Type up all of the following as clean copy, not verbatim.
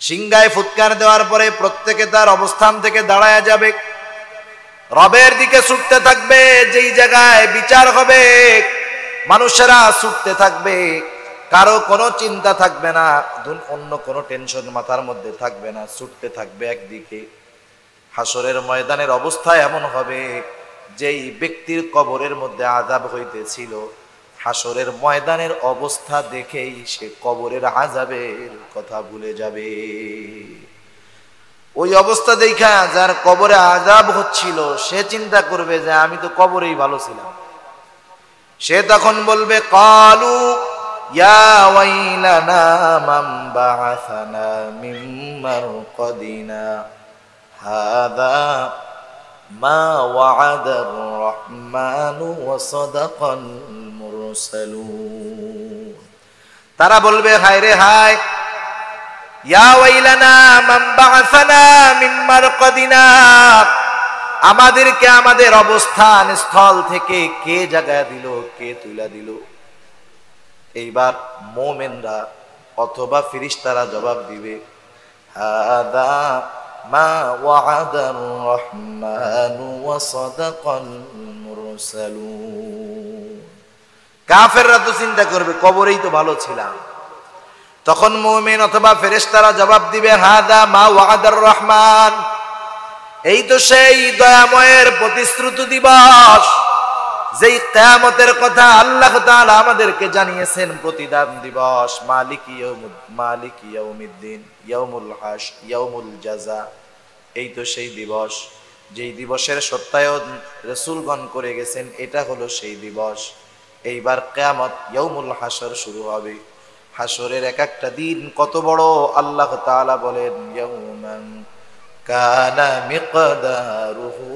সিংহায় ফুৎকার দেওয়ার পরে প্রত্যেকে তার অবস্থান থেকে দাঁড়ায় যাবে, রবের দিকে ছুটতে থাকবে। যেই জায়গায় বিচার হবে মানুষেরা ছুটতে থাকবে, কারো কোনো চিন্তা থাকবে না, অন্য কোনো টেনশন মাথার মধ্যে থাকবে না, ছুটতে থাকবে একদিকে। হাসরের ময়দানের অবস্থা এমন হবে, যেই ব্যক্তির কবরের মধ্যে আযাব হইতেছিল, হাসরের ময়দানের অবস্থা দেখেই সে কবরের আযাবের কথা ভুলে যাবে। ওই অবস্থা দেখা যার কবরে আযাব হচ্ছিল সে চিন্তা করবে যে আমি তো কবরেই ভালো ছিলাম। সে তখন বলবে, ক্বালু ইয়া ওয়াইলানা মান বা'আসানা মিন মারকাদিনা হাযা মা ওয়া'আদার রাহমানু ওয়া সাদাকাল মুরসালুন। তারা বলবে, হায় রে হায়, ইয়া ওয়াইলানা মান বা'আসানা মিন মারকাদিনা, আমাদেরকে আমাদের অবস্থান স্থল থেকে কে জাগায় দিল, কে তুলা দিল। এইবার মুমিনরা অথবা ফেরেশতারা জবাব দিবে, হাদা মা ওয়া'আদার রাহমানু ওয়া সাদাকাল মুরসালুন। কাফেররা তো চিন্তা করবে কবরেই তো ভালো ছিলাম। তখন মুমিন অথবা ফেরেশতারা জবাব দিবে, হাদা মা ওয়া'আদার রহমান, এই তো সেই দয়াময়ের প্রতিশ্রুত দিবস, যেই কিয়ামতের কথা আল্লাহ তাআলা আমাদেরকে জানিয়েছেন, প্রতিদান দিবস, মালিকি ইয়াউমিদ্দিন, ইয়াউমুল হাশ, ইয়াউমুল জাযা। এই তো সেই দিবস, যেই দিবসের সত্যায়ন রাসূলগণ করে গেছেন, এটা হলো সেই দিবস। এইবার কিয়ামত, ইয়াউমুল হাশর শুরু হবে। হাসরের এক একটা দিন কত বড়, আল্লাহ তাআলা বলেন, ইয়াউমান কানা মিকদারুহু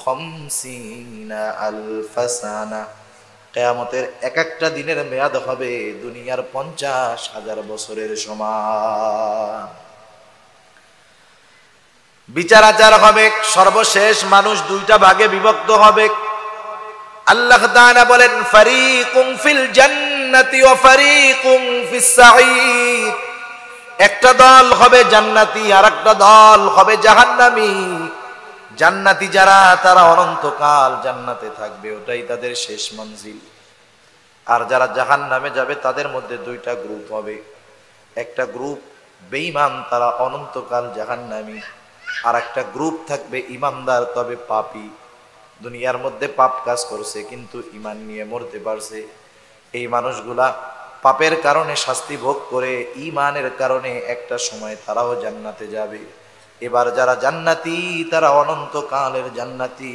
50,000 সানা। কিয়ামতের এক একটা দিনের মেয়াদ হবে দুনিয়ার 50,000 বছরের সমান। বিচার আচার হবে, সর্বশেষ মানুষ দুইটা ভাগে বিভক্ত হবে। আল্লাহ তাআলা বলেন, ফারিকুম ফিল জান্নাতি ওয়া ফারিকুম ফিস সাঈদ। একটা দল হবে জান্নাতি, আর একটা দল হবে জাহান্নামী। জান্নাতি যারা, তারা অনন্তকাল জান্নাতে থাকবে, ওটাই তাদের শেষ মঞ্জিল। আর যারা জাহান্নামে যাবে তাদের মধ্যে দুইটা গ্রুপ হবে। একটা গ্রুপ বেঈমান, তারা অনন্তকাল জাহান্নামী। আর একটা গ্রুপ থাকবে ইমানদার, তবে পাপী। দুনিয়ার মধ্যে পাপ কাজ করছে কিন্তু ঈমান নিয়ে মরতে পারছে। এই মানুষগুলা পাপের কারণে শাস্তি ভোগ করে ঈমানের কারণে একটা সময় তারাও জান্নাতে যাবে। এবার যারা জান্নাতি তারা অনন্তকালের জান্নাতি,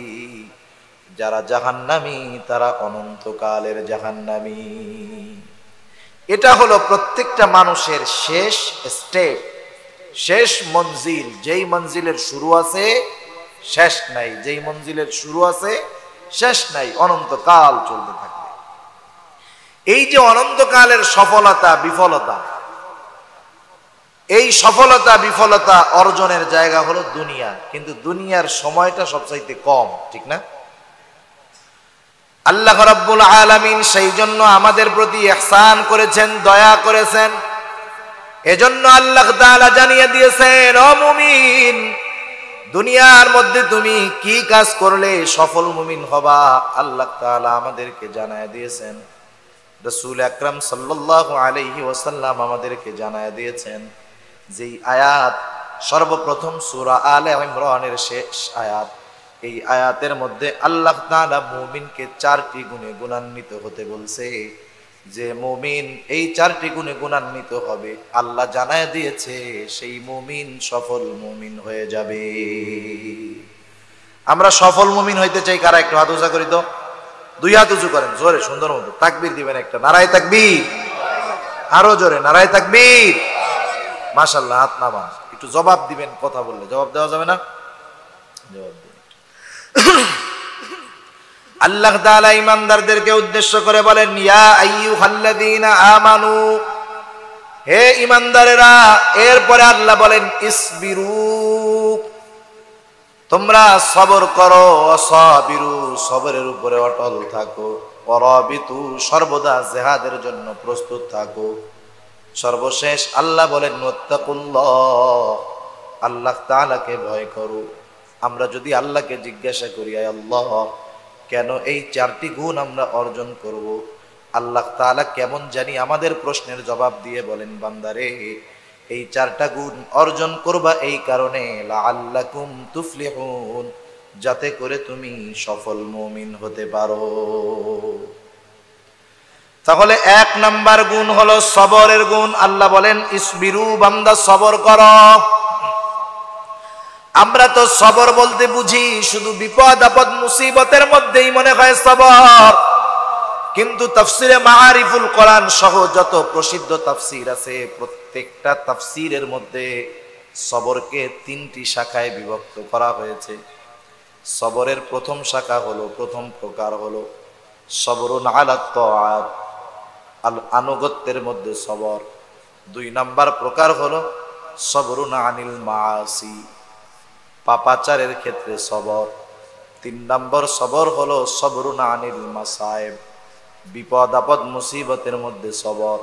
যারা জাহান্নামী তারা অনন্তকালের জাহান্নামী। এটা হলো প্রত্যেকটা মানুষের শেষ স্টেপ, শেষ মঞ্জিল। যেই মঞ্জিলের শুরু আছে শেষ নাই, যেই মঞ্জিলের শুরু আছে শেষ নাই, অনন্তকাল চলতে থাকবে। এই যে অনন্তকালের সফলতা বিফলতা, এই সফলতা বিফলতা অর্জনের জায়গা হলো দুনিয়া, কিন্তু দুনিয়ার সময়টা সবচাইতে কম, ঠিক না? আল্লাহ রাব্বুল আলামিন সেই জন্য আমাদের প্রতি ইহসান করেছেন, দয়া করেছেন। এজন্য আল্লাহ তাআলা জানিয়ে দিয়েছেন, ও মুমিন, দুনিয়ার মধ্যে তুমি কি কাজ করলে সফল মুমিন হবা, আল্লাহ তাআলা আমাদেরকে জানায় দিয়েছেন। রাসূল আকরাম সাল্লাল্লাহু আলাইহি ওয়াসাল্লাম আমাদেরকে জানায় দিয়েছেন, যেই আয়াত সর্বপ্রথম সূরা আলে ইমরানের শেষ আয়াত, এই আয়াতের মধ্যে আল্লাহ তাআলা মুমিনকে 4টি গুণে গুণান্বিত হতে বলছে। যে মুমিন এই 4টি গুণে গুণান্বিত হবে, আল্লাহ জানায় দিয়েছে সেই মুমিন সফল মুমিন হয়ে যাবে। আমরা সফল মুমিন হইতে চাই কারা? একটু হাত উঁচা করি তো, 2 হাত উঁচু করেন, জোরে সুন্দর মতো তাকবীর দিবেন একটা, নারায়ে তাকবীর, আরো জোরে নারায়ে তাকবীর। মাশাআল্লাহ, হাত নামান, একটু জবাব দিবেন, কথা বললে জবাব দেওয়া যাবে না, জবাব দিবেন। আল্লাহ তাআলা ঈমানদারদেরকে উদ্দেশ্য করে বলেন, ইয়া আইয়ুহাল্লাযীনা আমানু, হে ঈমানদারেরা। এরপরে আল্লাহ বলেন, ইসবিরু, তোমরা সবর করো, ওয়াসাবিরু, সবরের উপরে অটল থাকো, ওয়ারাবিতু, সর্বদা জিহাদের জন্য প্রস্তুত থাকো। সর্বশেষ আল্লাহ বলেন ওয়াত্তাকুল্লাহ, আল্লাহ তাআলাকে ভয় করো। আমরা যদি আল্লাহকে জিজ্ঞাসা করি, আয় আল্লাহ, কেন এই 4টি গুণ আমরা অর্জন করব, আল্লাহ তাআলা কেমন জানি আমাদের প্রশ্নের জবাব দিয়ে বলেন, বান্দারে এই 4টা গুণ অর্জন করবা এই কারণে, লাআল্লাকুম তুফলিহুন, যাতে করে তুমি সফল মুমিন হতে পারো। তাহলে 1 নাম্বার গুণ হলো সবরের গুণ। আল্লাহ বলেন ইসবিরু, বান্দা সবর করো। আমরা তো সবর বলতে বুঝি শুধু বিপদ আপদ মুসিবতের মধ্যেই মনে হয় সবর, কিন্তু তাফসিরে মাআরিফুল কোরআন সহ যত প্রসিদ্ধ তাফসির আছে প্রত্যেকটা তাফসিরের মধ্যে সবরকে 3টি শাখায় বিভক্ত করা হয়েছে। সবরের প্রথম শাখা হলো, প্রথম প্রকার হলো সবরুন আলা তাআত, আনুগত্যের মধ্যে সবর। 2 নাম্বার প্রকার হলো সবরুন আনিল মাআসি, পাপাচারের ক্ষেত্রে সবর। 3 নম্বর সবর হলো সবরুন আনিল মাসায়েব, বিপদ আপদ মুসিবতের মধ্যে সবর।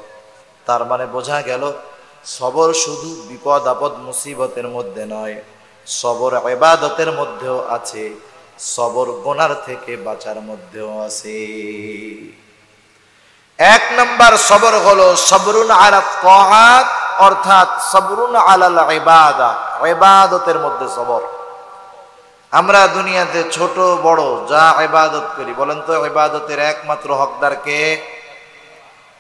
তার মানে বোঝা গেল সবর শুধু বিপদ আপদ মুসিবতের মধ্যে নয়, সবর ইবাদতের মধ্যেও আছে, সবর গুনার থেকে বাঁচার মধ্যেও আছে। 1 নম্বর সবর হলো সবরুন আলা তাআত, অর্থাৎ সবরুন আলাল ইবাদা, ইবাদতের মধ্যে সবর। আমরা দুনিয়াতে ছোট বড় যা ইবাদত করি, বলেন তো ইবাদতের একমাত্র হকদার কে?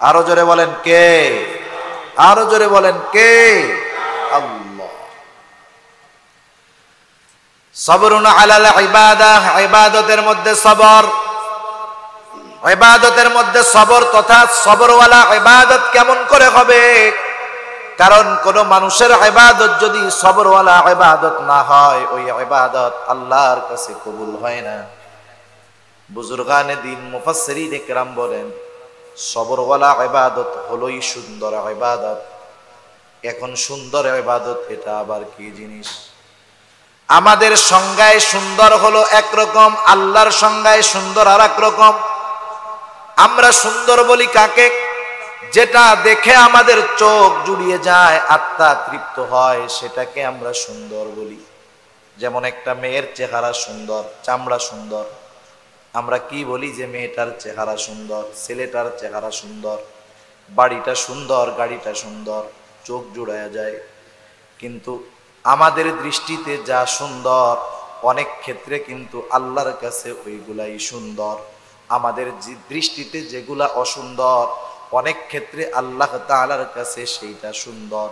আরো জোরে বলেন কে? আরো জোরে বলেন কে? আল্লাহ। সবরুন আলাল ইবাদা, ইবাদতের মধ্যে সবর। ইবাদতের মধ্যে সবর তথা সবরওয়ালা ইবাদত কেমন করে হবে? কারণ কোন মানুষের ইবাদত যদি সবরওয়ালা ইবাদত না হয়, ওই ইবাদত আল্লাহর কাছে কবুল হয় না। বুজুর্গানে দিন মুফাসসিরিন ইকরাম বলেন সবরওয়ালা ইবাদত হলোই সুন্দর ইবাদত। এখন সুন্দর ইবাদত এটা আবার কি জিনিস? আমাদের সংজ্ঞায় সুন্দর হলো একরকম, আল্লাহর সংজ্ঞায় সুন্দর আর এক রকম। আমরা সুন্দর বলি কাকে? যেটা দেখে আমাদের চোখ জুড়িয়ে যায়, আত্মা তৃপ্ত হয়, সেটাকে আমরা সুন্দর বলি। যেমন একটা মেয়ের চেহারা সুন্দর, চামড়া সুন্দর, আমরা কি বলি যে মেয়েটার চেহারা সুন্দর, ছেলেটার চেহারা সুন্দর, বাড়িটা সুন্দর, গাড়িটা সুন্দর, চোখ জুড়ায়া যায়। কিন্তু আমাদের দৃষ্টিতে যা সুন্দর, অনেক ক্ষেত্রে কিন্তু আল্লাহর কাছে ওইগুলাই সুন্দর। আমাদের দৃষ্টিতে যেগুলা অসুন্দর, অনেক ক্ষেত্রে আল্লাহ তাআলার কাছে সেইটা সুন্দর।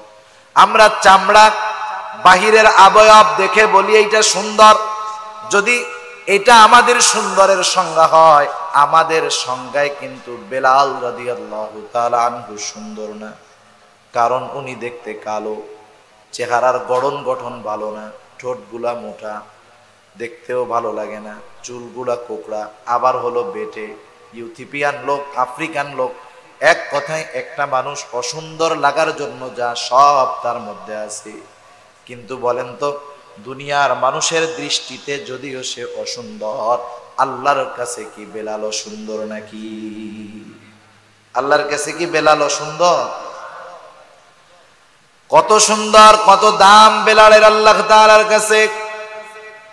আমরা চামড়া, বাহিরের অবয়ব দেখে বলি এইটা সুন্দর। যদি এটা আমাদের সুন্দরের সংজ্ঞা হয়, আমাদের সংজ্ঞায় কিন্তু বেলাল রাদিয়াল্লাহু তাআলা আনহু সুন্দর না। কারণ উনি দেখতে কালো, চেহারার গড়ন গঠন ভালো না, ঠোঁটগুলা মোটা, দেখতেও ভালো লাগে না, চুলগুলা কোকড়া, আবার হলো বেটে, ইউথিপিয়ান লোক, আফ্রিকান লোক। এক কথায় একটা মানুষ অসুন্দর লাগার জন্য যা সব তার মধ্যে আছে। কিন্তু বলেন তো, দুনিয়ার মানুষের দৃষ্টিতে যদিও সে অসুন্দর, আল্লাহর কাছে কি বেলাল সুন্দর নাকি? আল্লাহর কাছে কি বেলাল সুন্দর? কত সুন্দর, কত দাম বেলালের আল্লাহ তাআলার কাছে।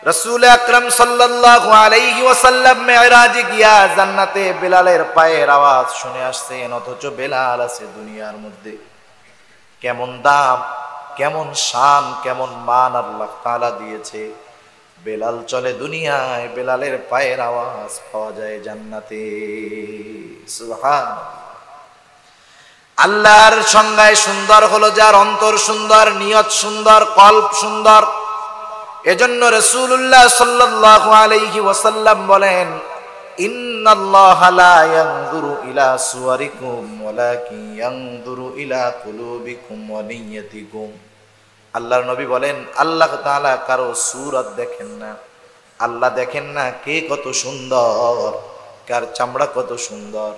রাসূল আকরাম সাল্লাল্লাহু আলাইহি ওয়াসাল্লাম মেরাজে গিয়া জান্নাতে বেলালের পায়ের আওয়াজ শুনে আসছেন, অথচ বেলাল আছে দুনিয়ার মধ্যে। কেমন দাম, কেমন শান, কেমন মান আল্লাহ তাআলা দিয়েছে। বেলাল চলে দুনিয়ায়, বেলালের পায়ের আওয়াজ পাওয়া যায় জান্নাতে। সুবহানাল্লাহ। আল্লাহর সংজ্ঞায় সুন্দর হলো যার অন্তর সুন্দর, নিয়ত সুন্দর, কল্ব সুন্দর। এজন্য রাসূলুল্লাহ সাল্লাল্লাহু আলাইহি ওয়াসাল্লাম বলেন, ইন্নাল্লাহা লা ইয়ানজুরু ইলা সুওয়ারিকুম ওয়ালাকিন ইয়ানজুরু ইলা কুলুবিকুম ওয়া নিয়্যাতিকুম। আল্লাহর নবী বলেন, আল্লাহ তাআলা কারো সূরত দেখেন না, আল্লাহ দেখেন না কে কত সুন্দর, কার চামড়া কত সুন্দর,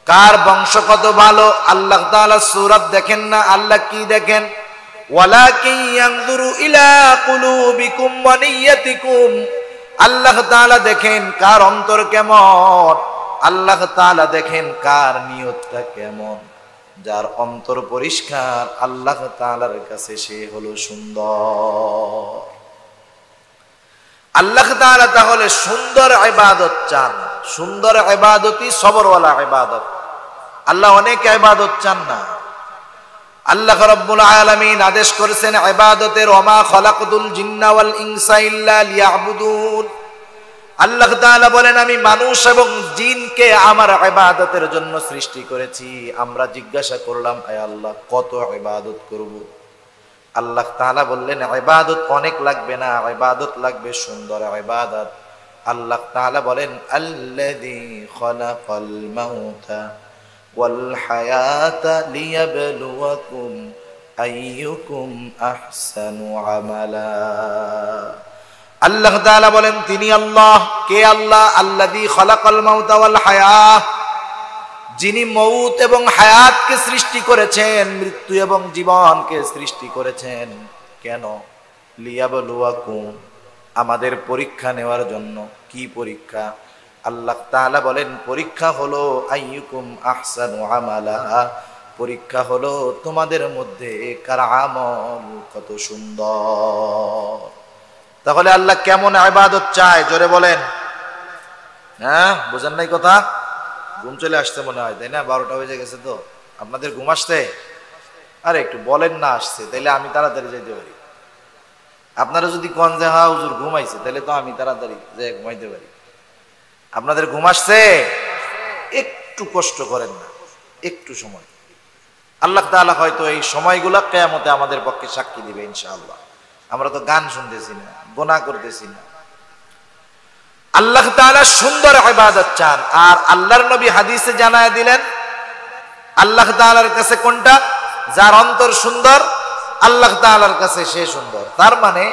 কার বংশ কত ভালো। আল্লাহ তাআলা সূরত দেখেন না, আল্লাহ কি দেখেন? ওয়ালাকিন ইয়ানজুরু ইলা কুলুবিকুম ওয়া নিয়্যাতিকুম। আল্লাহ তাআলা দেখেন কার অন্তর কেমন, আল্লাহ তাআলা দেখেন কার নিয়তটা কেমন। যার অন্তর পরিষ্কার আল্লাহ তাআলার কাছে সে হলো সুন্দর। আল্লাহ তাআলা তাহলে সুন্দর ইবাদত চান, সুন্দর ইবাদতই সবরওয়ালা ইবাদত। আল্লাহ অনেক ইবাদত চান না। আল্লাহ রাব্বুল আলামিন আদেশ করেছেন ইবাদতের, ওমা খালাকতুল জিন্না ওয়াল ইনসা ইল্লা লিয়াবুদুন। আল্লাহ তাআলা বলেন আমি মানুষ এবং জিনকে আমার ইবাদতের জন্য সৃষ্টি করেছি। আমরা জিজ্ঞাসা করলাম আয় আল্লাহ কত ইবাদত করব? আল্লাহ তাআলা বললেন ইবাদত অনেক লাগবে না, ইবাদত লাগবে সুন্দর ইবাদত। আল্লাহ তাআলা বলেন আল্লাযী খালাকাল মাউতা ওয়াল হায়াতা লিয়াবলুয়াকুম আইয়ুকুম আহসানু আমালা। আল্লাহ তাআলা বলেন তিনি আল্লাহ। কে আল্লাহ? আল্লাযী খালাকাল মাউতা ওয়াল হায়াত, যিনি মউত এবং হায়াতকে সৃষ্টি করেছেন, মৃত্যু এবং জীবনকে সৃষ্টি করেছেন। কেন? লিয়াবলুয়াকুম, আমাদের পরীক্ষা নেওয়ার জন্য। কি পরীক্ষা? আল্লাহ তাআলা বলেন পরীক্ষা হলো আইয়ুকুম আহসানু আমালা, পরীক্ষা হলো তোমাদের মধ্যে কার আমল কত সুন্দর। তাহলে আল্লাহ কেমন ইবাদত চায় জোরে বলেন। হ্যাঁ, বুঝেন নাই কথা? ঘুম চলে আসছে মনে হয়, তাই না? 12টা বেজে গেছে তো। আপনাদের ঘুম আসছে? আরে একটু বলেন না আসছে, তাইলে আমি তাড়াতাড়ি যাইতে পারি। আপনারা যদি কোন যে হ্যাঁ হুজুর ঘুমাইছে, তাহলে তো আমি তাড়াতাড়ি যাই ঘুমাইতে পারি। আপনাদের ঘুম আসছে? একটু কষ্ট করেন না, একটু সময়। আল্লাহ তাআলা হয়তো এই সময়গুলো কিয়ামতে আমাদের পক্ষে সাক্ষী দিবে ইনশাআল্লাহ। আমরা তো গান শুনতেছি না, গুনাহ করতেছি না। আল্লাহ তাআলা সুন্দর ইবাদত চান। আর আল্লাহর নবী হাদিসে জানায় দিলেন আল্লাহ তাআলার কাছে কোনটা? যার অন্তর সুন্দর আল্লাহ তাআলার কাছে সে সুন্দর। তার মানে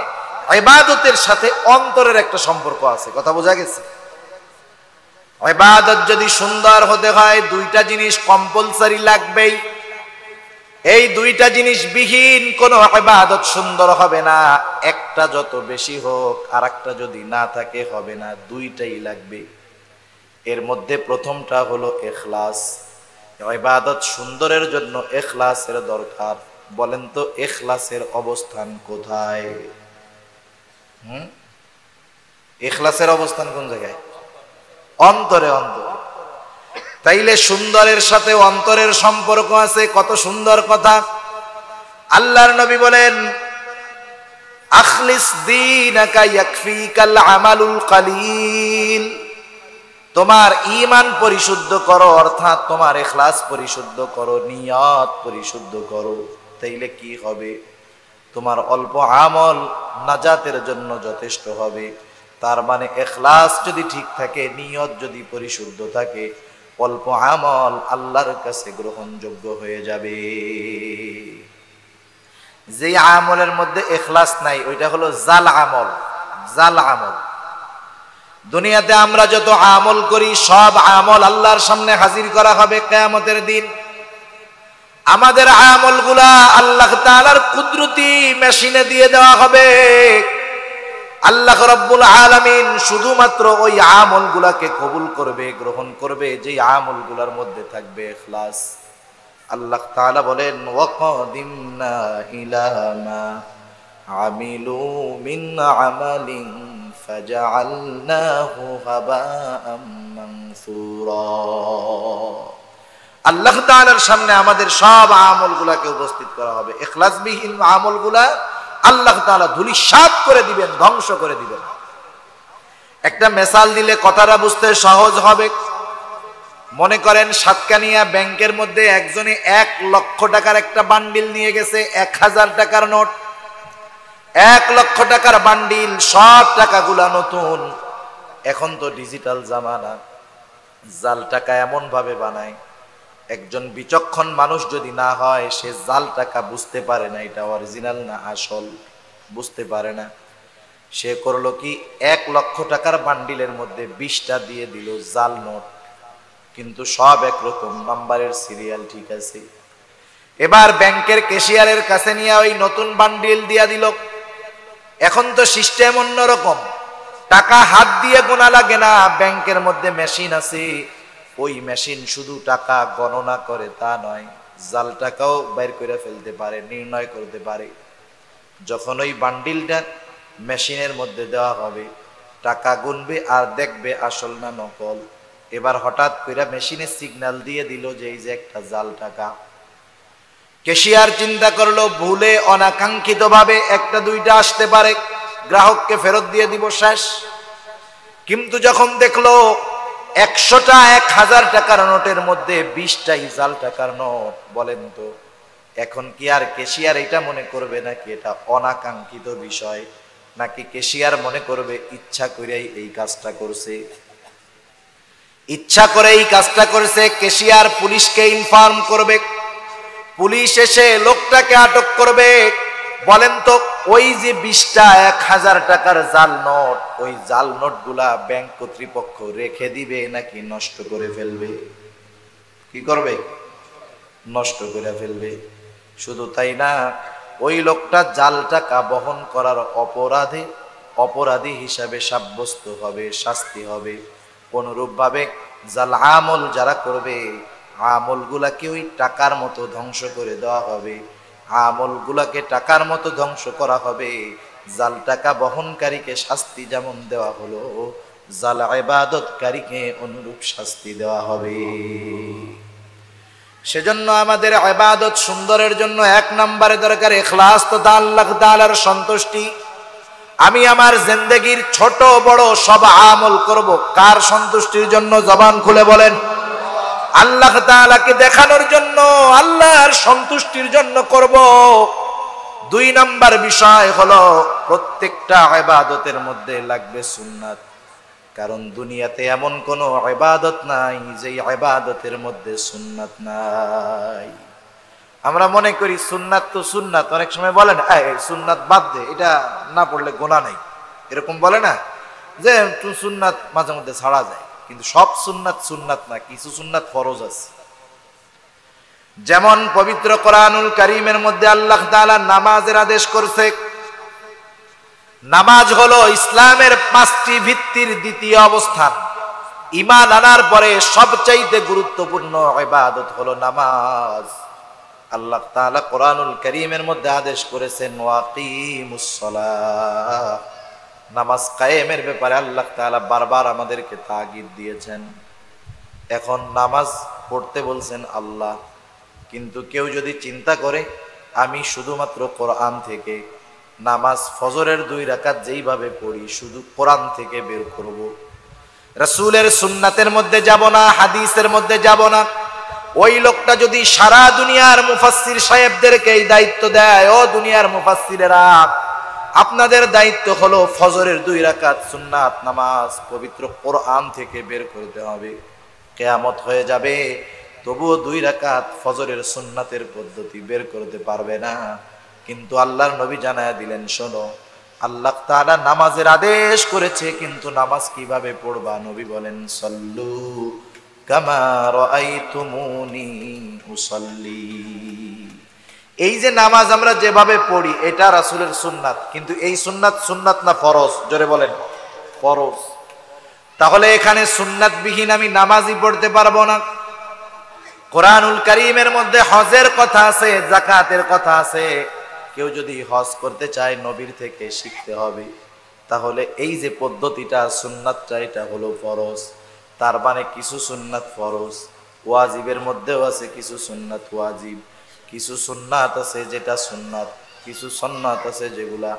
ইবাদতের সাথে অন্তরের একটা সম্পর্ক আছে। কথা বোঝা গেছে? ইবাদত যদি সুন্দর হতে হয় দুইটা জিনিস কম্পালসারি লাগবেই। এই দুইটা জিনিস বিহীন কোন ইবাদত সুন্দর হবে না। একটা যত বেশি হোক আর একটা যদি না থাকে হবে না, দুইটাই লাগবে। এর মধ্যে প্রথমটা হলো ইখলাস। ইবাদত সুন্দরের জন্য ইখলাসের দরকার। বলেন তো ইখলাসের অবস্থান কোথায়? ইখলাসের অবস্থান কোন জায়গায়? অন্তরে। অন্তরে। তাইলে সুন্দরের সাথে অন্তরের সম্পর্ক আছে। কত সুন্দর কথা! আল্লাহর নবী বলেন আখলিস দীনাকা ইয়াকফিকাল আমালুল কালিল। তোমার ঈমান পরিশুদ্ধ করো, অর্থাৎ তোমার ইখলাস পরিশুদ্ধ করো, নিয়ত পরিশুদ্ধ করো। তাইলে কি হবে? তোমার অল্প আমল নাজাতের জন্য যথেষ্ট হবে। তার মানে ইখলাস যদি ঠিক থাকে, নিয়ত যদি পরিশুদ্ধ থাকে, অল্প আমল আল্লাহর কাছে গ্রহণযোগ্য হয়ে যাবে। যে আমলের মধ্যে ইখলাস নাই ওইটা হলো জাল আমল। জাল আমল। দুনিয়াতে আমরা যত আমল করি সব আমল আল্লাহর সামনে হাজির করা হবে কিয়ামতের দিন। আমাদের আমলগুলা আল্লাহ তাআলার কুদরতি মেশিনে দিয়ে দেওয়া হবে। আল্লাহ রাব্বুল আলামিন শুধুমাত্র ওই আমলগুলাকে কবুল করবে, গ্রহণ করবে যে আমলগুলোর মধ্যে থাকবে ইখলাস। আল্লাহ তাআলা বলেন ওয়াকাদিমনা ইলা মা আমিলু মিন আমালিন ফাজআলনাহু হাবাআম মানসুরা। আল্লাহ তাআলার সামনে আমাদের সব আমলগুলাকে উপস্থিত করা হবে। ইখলাসবিহীন আমলগুলা আল্লাহ তাআলা ধূলিসাৎ করে দিবেন, ধ্বংস করে দিবেন। একটা মিসাল দিলে কথাটা বুঝতে সহজ হবে। মনে করেন সাতকানিয়া ব্যাংকের মধ্যে একজনে 1 লক্ষ টাকার একটা বান্ডিল নিয়ে গেছে, 1000 টাকার নোট। 1 লক্ষ টাকার বান্ডিল, সব টাকাগুলা নতুন। এখন তো ডিজিটাল জামানা, জাল টাকা এমন ভাবে বানায়, একজন বিচক্ষণ মানুষ যদি না হয় সে জাল টাকা বুঝতে পারে না এটা অরিজিনাল না আসল, বুঝতে পারে না। সে করলো কি, 1 লক্ষ টাকার বান্ডিলের মধ্যে 20টা দিয়ে দিল জাল নোট, কিন্তু সব একরকম, নাম্বারের সিরিয়াল ঠিক আছে। এবার ব্যাংকের ক্যাশিয়ারের কাছে নিয়ে ওই নতুন বান্ডিল দিয়া দিল। এখন তো সিস্টেম অন্যরকম, টাকা হাত দিয়ে গোনা লাগে না, ব্যাংকের মধ্যে মেশিন আছে। ওই মেশিন শুধু টাকা গণনা করে তা নয়, জাল টাকাও বাইর করে ফেলতে পারে, নির্ণয় করতে পারে। যখন ওই বান্ডিলটা মেশিনের মধ্যে দেওয়া হবে, টাকা গুনবে আর দেখবে আসল না নকল। এবার হঠাৎ করে মেশিনে সিগন্যাল দিয়ে দিল যে এই যে একটা জাল টাকা। ক্যাশিয়ার চিন্তা করলো ভুলে অনাকাঙ্ক্ষিত ভাবে একটা দুইটা আসতে পারে, গ্রাহককে ফেরত দিয়ে দিব, শেষ। কিন্তু যখন দেখলো 100টা 1000 টাকার নোটের মধ্যে 20টাই জাল টাকার নোট, বলেন তো এখন কি আর ক্যাশিয়ার এটা মনে করবে নাকি এটা অনাকাঙ্ক্ষিত বিষয়, নাকি ক্যাশিয়ার মনে করবে ইচ্ছা করেই এই কাজটা করছে? ইচ্ছা করে এই কাজটা করেছে। ক্যাশিয়ার পুলিশকে ইনফর্ম করবে, পুলিশ এসে লোকটাকে আটক করবে। বলেন তো ওই যে 20টা 1000 টাকার জাল নোট, ওই জাল নোটগুলা ব্যাংক কর্তৃপক্ষ রেখে দিবে নাকি নষ্ট করে ফেলবে? কি করবে? নষ্ট করে ফেলবে। শুধু তাই না, ওই লোকটা জাল টাকা বহন করার অপরাধী হিসাবে সাব্যস্ত হবে, শাস্তি হবে। অনুরূপভাবে জাল আমল যারা করবে, আমলগুলাকে ওই টাকার মতো ধ্বংস করে দেওয়া হবে, আমলগুলাকে টাকার মতো ধ্বংস করা হবে। জাল টাকা বহনকারীকে শাস্তি যেমন দেওয়া হলো, জাল ইবাদতকারীকে অনুরূপ শাস্তি দেওয়া হবে। সেজন্য আমাদের ইবাদত সুন্দরের জন্য 1 নম্বরে দরকার ইখলাস, তো আল্লাহ তাআলার সন্তুষ্টি। আমি আমার জিন্দেগীর ছোট বড় সব আমল করব কার সন্তুষ্টির জন্য? জবান খুলে বলেন। আল্লাহ তাআলাকে দেখানোর জন্য, আল্লাহর সন্তুষ্টির জন্য করব। 2 নম্বর বিষয় হলো প্রত্যেকটা ইবাদতের মধ্যে লাগবে সুন্নাত। কারণ দুনিয়াতে এমন কোন ইবাদত নাই যে ইবাদতের মধ্যে সুন্নাত নাই। আমরা মনে করি সুন্নাত তো সুন্নাত, অনেক সময় বলেন এই সুন্নাত বাদ দে, এটা না পড়লে গুনাহ নাই, এরকম বলে না, যে সুন্নাত মাঝে মধ্যে ছাড়া যায়। কিন্তু সব সুন্নাত সুন্নাত না, কিছু সুন্নাত ফরজ আছে। যেমন পবিত্র কোরআনুল কারীমের মধ্যে আল্লাহ তাআলা নামাজের আদেশ করেছে। নামাজ হলো ইসলামের 5টি ভিত্তির দ্বিতীয় অবস্থান। ঈমান আনার পরে সবচাইতে গুরুত্বপূর্ণ ইবাদত হলো নামাজ। আল্লাহ তাআলা কোরআনুল কারীমের মধ্যে আদেশ করেছেন ওয়াকিমুস সালাহ, নামাজ কায়েমের ব্যাপারে আল্লাহ তাআলা বারবার আমাদেরকে তাগিদ দিয়েছেন। এখন নামাজ পড়তে বলছেন আল্লাহ, কিন্তু কেউ যদি চিন্তা করে আমি শুধুমাত্র কোরআন থেকে নামাজ ফজরের 2 রাকাত যেইভাবে পড়ি শুধু কোরআন থেকে বের করব, রাসূলের সুন্নাতের মধ্যে যাব না, হাদিসের মধ্যে যাব না, ওই লোকটা যদি সারা দুনিয়ার মুফাসসির সাহেবদেরকে এই দায়িত্ব দেয়, ও দুনিয়ার মুফাসসিরেরা আপনাদের দায়িত্ব হলো ফজরের 2 রাকাত সুন্নাত নামাজ পবিত্র কোরআন থেকে বের করতে হবে, কিয়ামত হয়ে যাবে তবুও 2 রাকাত ফজরের সুন্নাতের পদ্ধতি বের করতে পারবে না। কিন্তু আল্লাহর নবী জানায়া দিলেন, শোনো আল্লাহ তাআলা নামাজের আদেশ করেছে, কিন্তু নামাজ কিভাবে পড়বা? নবী বলেন সল্লু কামা রাআইতুমুনি উসাল্লি। এই যে নামাজ আমরা যেভাবে পড়ি এটা রাসূলের সুন্নাত, কিন্তু এই সুন্নাত না ফরজ? জোরে বলেন ফরজ। তাহলে এখানে সুন্নাতবিহীন আমি নামাজই পড়তে পারবো না। কোরআনুল কারীমের মধ্যে হজের কথা আছে, যাকাতের কথা আছে। কেউ যদি হজ করতে চায় নবীর থেকে শিখতে হবে। তাহলে এই যে পদ্ধতিটা সুন্নাতটা এটা হলো ফরজ। তার মানে কিছু সুন্নাত ফরজ, ওয়াজিবের মধ্যেও আছে কিছু সুন্নাত ওয়াজিব, কিছু সুন্নাত আছে যেটা সুন্নাত, কিছু সুন্নাত আছে যেগুলা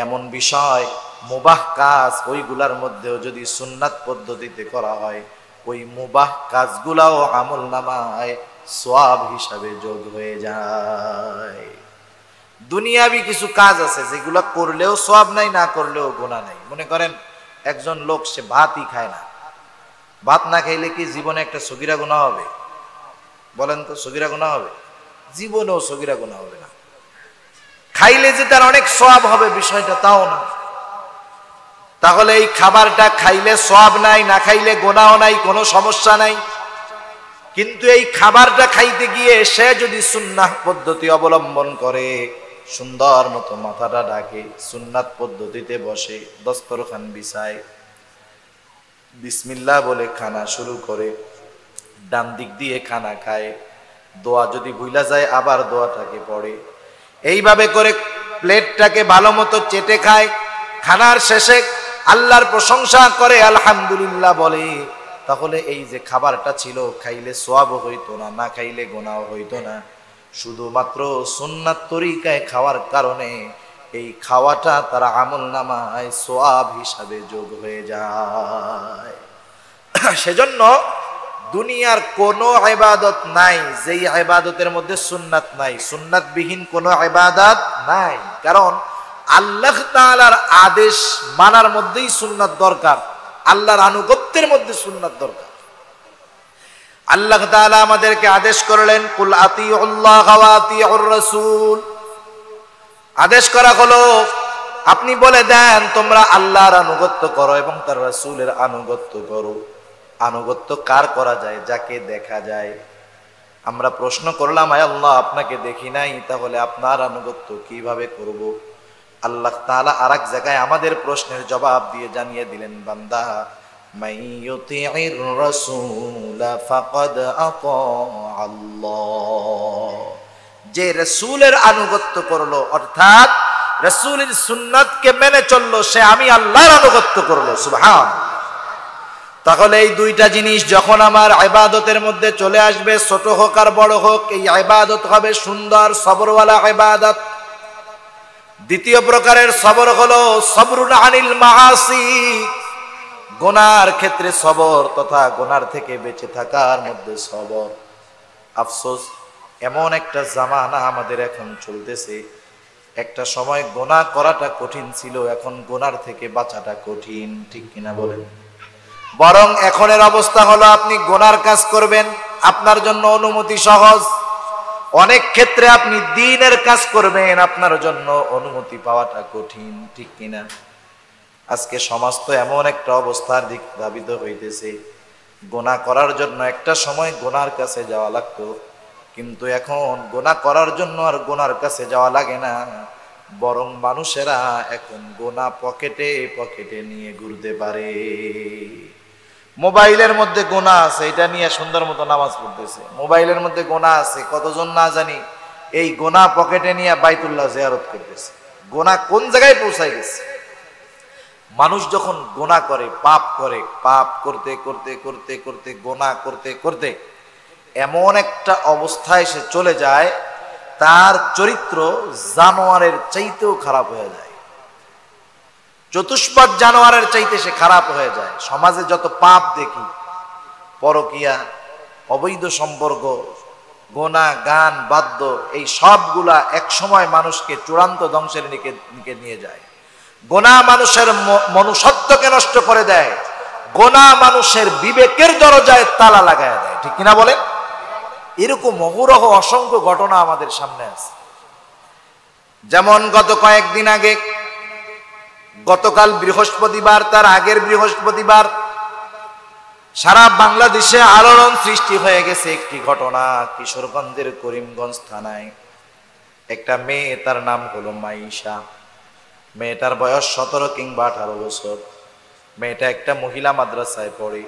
এমন বিষয় মুবাহ কাজ, ওইগুলার মধ্যেও যদি সুন্নাত পদ্ধতিতে করা হয় ওই মুবাহ কাজগুলাও আমল নামায় সওয়াব হিসাবে যোগ হয়ে যায়। দুনিয়াবি কিছু কাজ আছে যেগুলা করলেও সওয়াব নাই, না করলেও গুনাহ নাই। মনে করেন একজন লোক সে ভাতই খায় না, ভাত না খাইলে কি জীবনে একটা সগীরা গুনাহ হবে? বলেন তো, সগীরা গুনাহ হবে? জীবনেও সগীরা গুনাহ হবে না। খাইলে যে তার অনেক সওয়াব হবে বিষয়টা তাও না। তাহলে এই খাবারটা খাইলে সওয়াব নাই, না খাইলে গুনাহ নাই, কোনো সমস্যা নাই। কিন্তু এই খাবারটা খাইতে গিয়ে সে যদি সুন্নাহ পদ্ধতি অবলম্বন করে, সুন্দর মতো মাথাটা ঢাকে, সুন্নাত পদ্ধতিতে বসে, দস্তরখান বিছায়, বিসমিল্লাহ বলে খানা শুরু করে, ডান দিক দিয়ে খানা খায়, দোয়া যদি ভুলা যায় আবার দোয়াটাকে পড়ে। এইভাবে করে প্লেটটাকে ভালো মতো চেটে খায়। খানার শেষে আল্লাহর প্রশংসা করে, আলহামদুলিল্লাহ বলে। তাহলে এই যে খাবারটা ছিল, খাইলে সওয়াব হইতো না, না খাইলে গুনাহ হইতো না। শুধুমাত্র সুন্নাত তরিকায় খাওয়ার কারণে এই খাওয়াটা তার আমলনামায় সওয়াব হিসাবে যোগ হয়ে যায়। সেজন্য দুনিয়ার কোনো ইবাদত নাই যেই ইবাদতের মধ্যে সুন্নাত নাই, সুন্নাতবিহীন কোনো ইবাদত নাই। কারণ আল্লাহ তাআলার আদেশ মানার মধ্যেই সুন্নাত দরকার, আল্লাহর আনুগত্যের মধ্যে সুন্নাত দরকার। আল্লাহ তাআলা আমাদেরকে আদেশ করলেন, কুল আতিউল্লাহ ওয়া আতিউর রাসূল। আদেশ করা হলো আপনি বলে দেন তোমরা আল্লাহর আনুগত্য করো এবং তার রাসূলের আনুগত্য করো। আনুগত্য কার করা যায়? যাকে দেখা যায়। আমরা প্রশ্ন করলাম, আয় আল্লাহ আপনাকে দেখি নাই, তাহলে আপনার আনুগত্য কিভাবে করব? আল্লাহ তাআলা আরেক জায়গায় আমাদের প্রশ্নের জবাব দিয়ে জানিয়ে দিলেন, বান্দা মাইয়ুতিইর রাসূল ফাকাদ আতা আল্লাহ। যে রাসূলের আনুগত্য করলো, অর্থাৎ রাসূলের সুন্নাতকে মেনে চললো, সে আমি আল্লাহর আনুগত্য করলো। সুবহানাল্লাহ। তাহলে এই দুইটা জিনিস যখন আমার ইবাদতের মধ্যে চলে আসবে, ছোট হোক আর বড় হোক, এই ইবাদত হবে সুন্দর সবরওয়ালা ইবাদত। দ্বিতীয় প্রকারের সবর হলো সবরুন আনিল মাআসি, গুনার ক্ষেত্রে সবর তথা গুনার থেকে বেঁচে থাকার মধ্যে সবর। আফসোস, এমন একটা জামানা আমাদের এখন চলতেছে, একটা সময় গুনাহ করাটা কঠিন ছিল, এখন গুনার থেকে বাঁচাটা কঠিন। ঠিক কিনা বলেন? বরং এখনের অবস্থা হলো আপনি গুনার কাজ করবেন, আপনার জন্য অনুমতি সহজ। অনেক ক্ষেত্রে আপনি দ্বীনের কাজ করবেন, আপনার জন্য অনুমতি পাওয়াটা কঠিন। ঠিক কিনা? আজকে সমাজ তো এমন একটা অবস্থার দিক ধাবিত হইতেছে, গুনাহ করার জন্য একটা সময় গুনার কাছে যাওয়া লাগতো, কিন্তু এখন গুনাহ করার জন্য আর গুনার কাছে যাওয়া লাগে না, বরং মানুষেরা এখন গুনাহ পকেটে পকেটে নিয়ে ঘুরতে পারে। মোবাইলের মধ্যে গুনাহ আছে, এটা নিয়ে সুন্দর মতো নামাজ পড়তেছে। মোবাইলের মধ্যে গুনাহ আছে, কতজন না জানি এই গুনাহ পকেটে নিয়ে বাইতুল্লাহ জিয়ারত করতেছে। গুনাহ কোন জায়গায় পৌঁছায় গেছে? মানুষ যখন গুনাহ করে, পাপ করে, পাপ করতে করতে করতে করতে গুনাহ করতে করতে এমন একটা অবস্থায় সে চলে যায়, তার চরিত্র জানোয়ারের চাইতেও খারাপ হয়ে যায়, চতুষ্পদ জানোয়ারের চাইতে সে খারাপ হয়ে যায়। সমাজে যত পাপ দেখি, পরকিয়া, অবৈধ সম্পর্ক, গোনা, গান, বাদ্য, এই সবগুলা একসময় মানুষকে চূড়ান্ত ধ্বংসের দিকে নিয়ে যায়। গোনা মানুষের মনুষ্যত্বকে নষ্ট করে দেয়, গোনা মানুষের বিবেকের দরজায় তালা লাগায় দেয়। ঠিক কিনা বলেন? এরকম অহরহ অসংখ্য ঘটনা আমাদের সামনে আছে। যেমন গত কয়েকদিন আগে, গতকাল বৃহস্পতিবার, তার আগের বৃহস্পতিবার সারা বাংলাদেশে আলোড়ন সৃষ্টি হয়ে গেছে একটি ঘটনা। কিশোরগঞ্জের করিমগঞ্জ থানায় একটা মেয়ে, তার নাম হলো মাইশা। মেয়েটার বয়স 17 কিংবা 18 বছর। মেয়েটা একটা মহিলা মাদ্রাসায় পড়ে,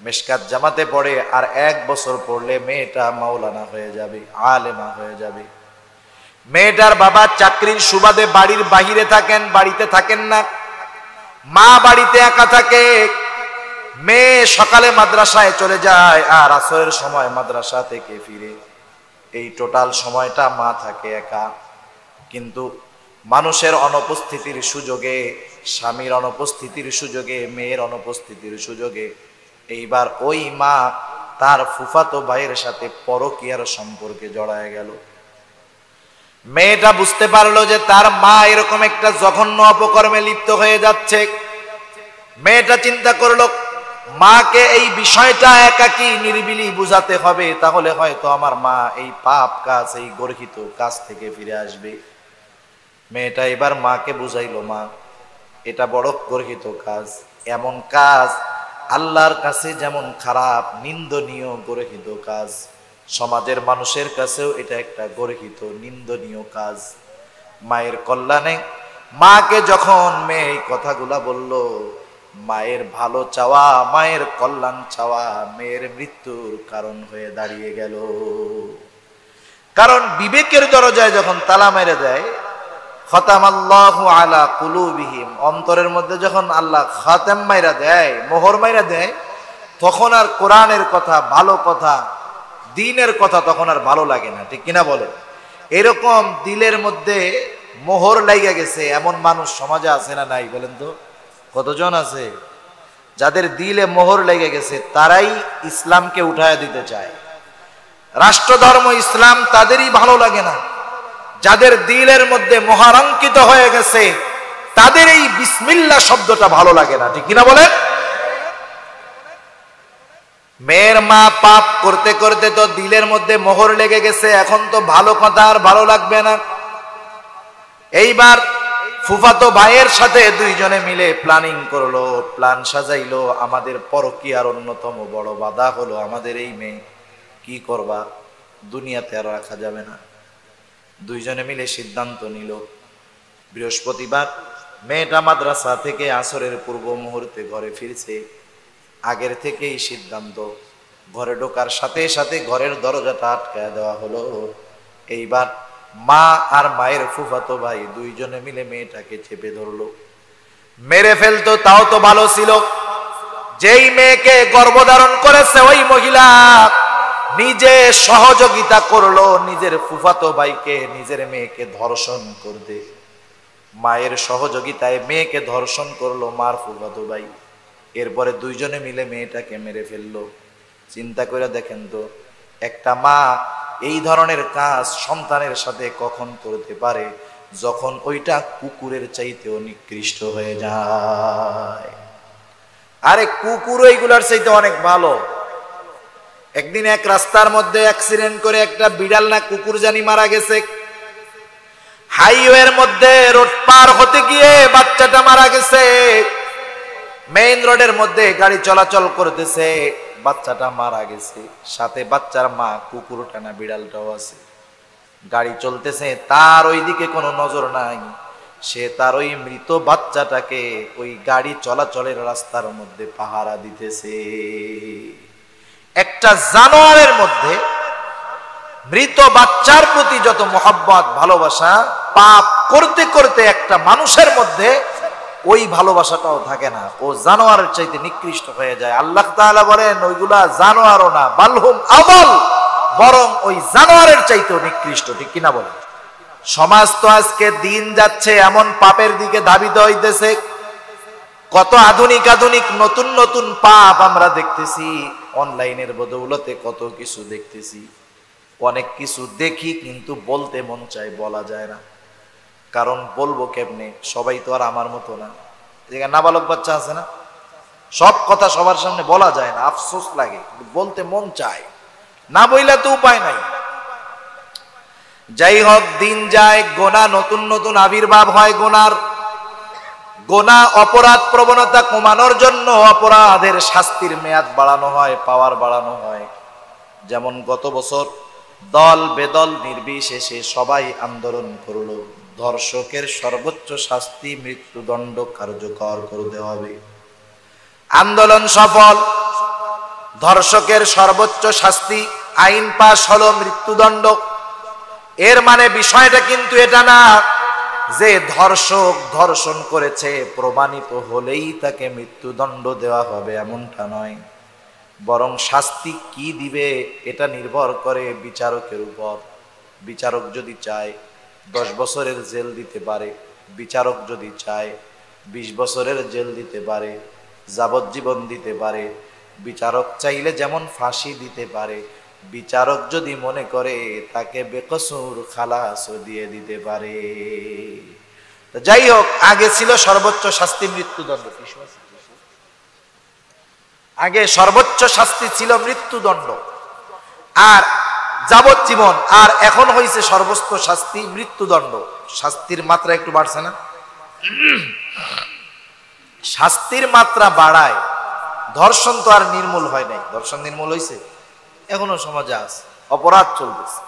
মেশকাত জামাতে পড়ে, আর 1 বছর পড়লে মেয়েটা মাওলানা হয়ে যাবে, আলেমা হয়ে যাবে। মেয়েটার বাবা চাকরির সুবাদে বাড়ির বাহিরে থাকেন, বাড়িতে থাকেন না, মা বাড়িতে একা থাকে। মেয়ে সকালে মাদ্রাসায় চলে যায় আর আসরের সময় মাদ্রাসা থেকে ফিরে। এই টোটাল সময়টা মা থাকে একা। কিন্তু মানুষের অনুপস্থিতির সুযোগে, স্বামীর অনুপস্থিতির সুযোগে, মেয়ের অনুপস্থিতির সুযোগে এইবার ওই মা তার ফুফাতো ভাইয়ের সাথে পরকীয়ার সম্পর্কে জড়ায় গেল। মেয়েটা বুঝতে পারলো যে তার মা এরকম একটা জঘন্য অপকর্মে লিপ্ত হয়ে যাচ্ছে। মেয়েটা চিন্তা করলো, মাকে এই বিষয়টা একাকী নিরিবিলি বুঝাতে হবে, তাহলে হয়তো আমার মা এই পাপ কাজ, এই গর্হিত কাজ থেকে ফিরে আসবে। মেয়েটা এবার মাকে বুঝাইলো, মা এটা বড় গর্হিত কাজ, এমন কাজ আল্লাহর কাছে যেমন খারাপ, নিন্দনীয়, গর্হিত কাজ, সমাজের মানুষের কাছেও এটা একটা গর্হিত, নিন্দনীয় কাজ। মায়ের কল্যাণে মাকে যখন মেয়ে এই কথাগুলা বলল, মায়ের ভালো চাওয়া, মায়ের কল্যাণ চাওয়া মেয়ের মৃত্যুর কারণ হয়ে দাঁড়িয়ে গেল। কারণ বিবেকের দরজায় যখন তালা মেরে দেয়, খতামাল্লাহু আলা কুলুবিহিম, অন্তরের মধ্যে যখন আল্লাহ খাতেম মাইরা দেয়, মোহর মাইরা দেয়, তখন আর কোরআনের কথা, ভালো কথা, দ্বীনের কথা তখন আর ভালো লাগে না, ঠিক কিনা বলে? এরকম দিলের মধ্যে মোহর লাইগা গেছে এমন মানুষ সমাজে আছে না নাই বলেন তো? কতজন আছে যাদের দিলে মোহর লেগে গেছে, তারাই ইসলামকে উঠায় দিতে চায়। রাষ্ট্র ধর্ম ইসলাম তাদেরই ভালো লাগে না। যাদের দিলের মধ্যে মোহরাঙ্কিত হয়ে গেছে, তাদের এই বিসমিল্লাহ শব্দটা ভালো লাগে না, ঠিক কিনা বলেন? মেয়ের মা পাপ করতে করতে তো দিলের মধ্যে মোহর লেগে গেছে, এখন তো ভালো কথা আর ভালো লাগবে না। এইবার ফুফাতো ভাইয়ের সাথে দুইজনে মিলে প্ল্যানিং করলো, প্ল্যান সাজাইলো। আমাদের পরকীয়ার অন্যতম বড় বাধা হলো আমাদের এই মেয়ে, কি করবা, দুনিয়াতে আর রাখা যাবে না। দুইজনে মিলে সিদ্ধান্ত নিল, বৃহস্পতিবার মেয়েটা মাদ্রাসা থেকে আসরের পূর্ব মুহূর্তে ঘরে ফিরছে। আগের থেকেই সিদ্ধান্ত, ঘরে ঢোকার সাথে সাথে ঘরের দরজাটা আটকায় দেওয়া হলো। এইবার মা আর মায়ের ফুফাতো ভাই দুইজনে মিলে মেয়েটাকে চেপে ধরলো, মেরে ফেলতো তাও তো ভালো ছিল। যেই মেয়েকে গর্ভধারণ করেছে ওই মহিলা নিজে সহযোগিতা করলো নিজের ফুফাতো ভাইকে, নিজের মেয়েকে ধর্ষণ করতে। মায়ের সহযোগিতায় মেয়েকে ধর্ষণ করলো মার ফুফাতো ভাই। এরপরে দুইজনে মিলে মেয়েটাকে মেরে ফেললো। চিন্তা করে দেখেন তো, একটা মা এই ধরনের কাজ সন্তানের সাথে কখন করতে পারে, যখন ওইটা কুকুরের চাইতেও নিকৃষ্ট হয়ে যায়। আরে কুকুর ওইগুলার চাইতে অনেক ভালো। একদিন এক রাস্তার মধ্যে অ্যাক্সিডেন্ট করে একটা বিড়াল না কুকুর জানি মারা গেছে। হাইওয়ের মধ্যে রোড পার হতে গিয়ে বাচ্চাটা মারা গেছে। মেইন রোডের মধ্যে গাড়ি চলাচল করতেছে, বাচ্চাটা মারা গেছে, সাথে বাচ্চার মা কুকুরটা না বিড়ালটাও আছে। গাড়ি চলতেছে, তার ওইদিকে কোনো নজর নাই। সে তার ওই মৃত বাচ্চাটাকে ওই গাড়ি চলাচলের রাস্তার মধ্যে পাহারা দিতেছে। একটা জানোয়ারের মধ্যে মৃত বাচ্চার প্রতি যত মোহাব্বত ভালোবাসা, পাপ করতে করতে একটা মানুষের মধ্যে ওই ভালোবাসাটাও থাকে না, ও জানোয়ারের চাইতে নিকৃষ্ট হয়ে যায়। আল্লাহ তাআলা বলেন ওইগুলা জানোয়ারও না, বালহুম আদল, বরং ওই জানোয়ারের চাইতেও নিকৃষ্ট, ঠিক কিনা বলেন? সমাজ তো আজকে দিন যাচ্ছে এমন পাপের দিকে ধাবিত হইতেছে, কত আধুনিক আধুনিক নতুন নতুন পাপ আমরা দেখতেছি। অনলাইনের বদৌলতে কত কিছু দেখতেছি। অনেক কিছু দেখি কিন্তু বলতে মন চায়, বলা যায় না। কারণ বলবো কেমনে, সবাই তো আর আমার মতো না। যেখানে নাবালক বাচ্চা আছে না, সব কথা সবার সামনে বলা যায় না, আফসোস লাগে, বলতে মন চায়, না বইলে তো উপায় নাই। যাই হোক, দিন যায়, গোনা নতুন নতুন আবির্ভাব হয়। গোনা অপরাধ প্রবণতা কমানোর জন্য অপরাধের শাস্তির মেয়াদ বাড়ানো হয়, পাওয়ার বাড়ানো হয়। যেমন গত বছর দল বেদল নির্বিশেষে সবাই আন্দোলন করলো, ধর্ষকের সর্বোচ্চ শাস্তি মৃত্যুদণ্ড কার্যকর করতে হবে। আন্দোলন সফল, ধর্ষকের সর্বোচ্চ শাস্তি, আইন পাস হলো মৃত্যুদণ্ড। এর মানে বিষয়টা কিন্তু এটা না যে ধর্ষক ধর্ষণ করেছে প্রমাণিত হলেই তাকে মৃত্যুদণ্ড দেওয়া হবে, এমনটা নয়। বরং শাস্তি কি দিবে এটা নির্ভর করে বিচারকের উপর। বিচারক যদি চায় 10 বছরের জেল দিতে পারে, বিচারক যদি চায় 20 বছরের জেল দিতে পারে, যাবজ্জীবন দিতে পারে। বিচারক চাইলে যেমন ফাঁসি দিতে পারে, বিচারক যদি মনে করে তাকে বেকসুর খালাসও দিয়ে দিতে পারে। যাই হোক, আগে ছিল সর্বোচ্চ শাস্তি মৃত্যুদণ্ড। আগে সর্বোচ্চ শাস্তি ছিল মৃত্যুদণ্ড আর যাবজ্জীবন, আর এখন হয়েছে সর্বোচ্চ শাস্তি মৃত্যুদণ্ড। শাস্তির মাত্রা একটু বাড়ছে না? শাস্তির মাত্রা বাড়ায়। ধর্ষণ তো আর নির্মূল হয় নাই। ধর্ষণ নির্মূল হয়েছে? এখনো সমাজে আছে, অপরাধ চলতেছে।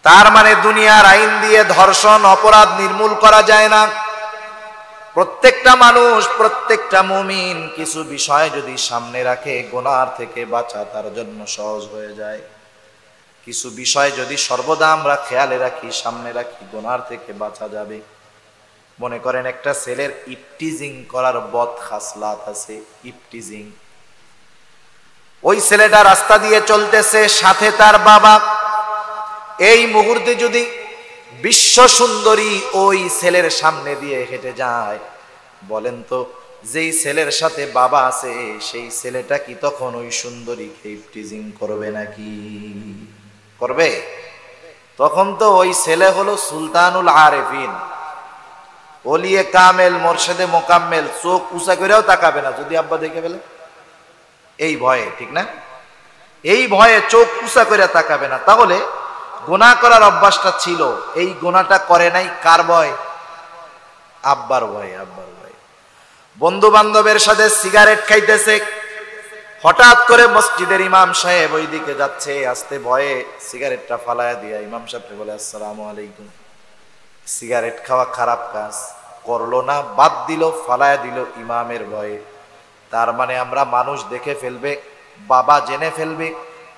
তার মানে দুনিয়ার আইন দিয়ে ধর্ষণ অপরাধ নির্মূল করা যায় না। প্রত্যেকটা মানুষ, প্রত্যেকটা মুমিন কিছু বিষয় যদি সামনে রাখে, গুনাহ থেকে বাঁচা তার জন্য সহজ হয়ে যায়। কিছু বিষয় যদি সর্বদা আমরা খেয়ালে রাখি, সামনে রাখি, গুনাহ থেকে বাঁচা যাবে। মনে করেন একটা ছেলের ইফটিজিং করার বদ খাসলাত আছে, ইফটিজিং। ওই ছেলেটা রাস্তা দিয়ে চলতেছে, সাথে তার বাবা। এই মুহূর্তে যদি বিশ্ব সুন্দরী ওই ছেলের সামনে দিয়ে হেঁটে যায়, বলেন তো যেই ছেলের সাথে বাবা আছে সেই ছেলেটা কি তখন ওই সুন্দরীকে ইফটিজিং করবে নাকি? করবে? তখন তো ওই ছেলে হলো সুলতানুল আরেফিন, ওলিয়ে কামেল, মোরশেদে মোকাম্মেল, চোখ উঁচা করেও তাকাবে না যদি আব্বা দেখে ফেলে। এই ভয়ে, ঠিক না? এই ভয়ে চোখ উঁচা করে তাকাবে না। তাহলে গুনাহ করার অভ্যাসটা ছিল, এই গুনাহটা করে নাই কার ভয়? আব্বার ভয়ে, আব্বার ভয়ে। বন্ধু বান্ধবের সাথে সিগারেট খাইতেছে, হঠাৎ করে মসজিদের ইমাম সাহেব ওই দিকে যাচ্ছে, আসতে ভয়ে সিগারেটটা ফালায়া দিয়া ইমাম সাহেবকে বলে, আসসালামু আলাইকুম। সিগারেট খাওয়া খারাপ কাজ, করলো না, বাদ দিল, ফালায়া দিল ইমামের ভয়ে। তার মানে আমরা মানুষ দেখে ফেলবে, বাবা জেনে ফেলবে,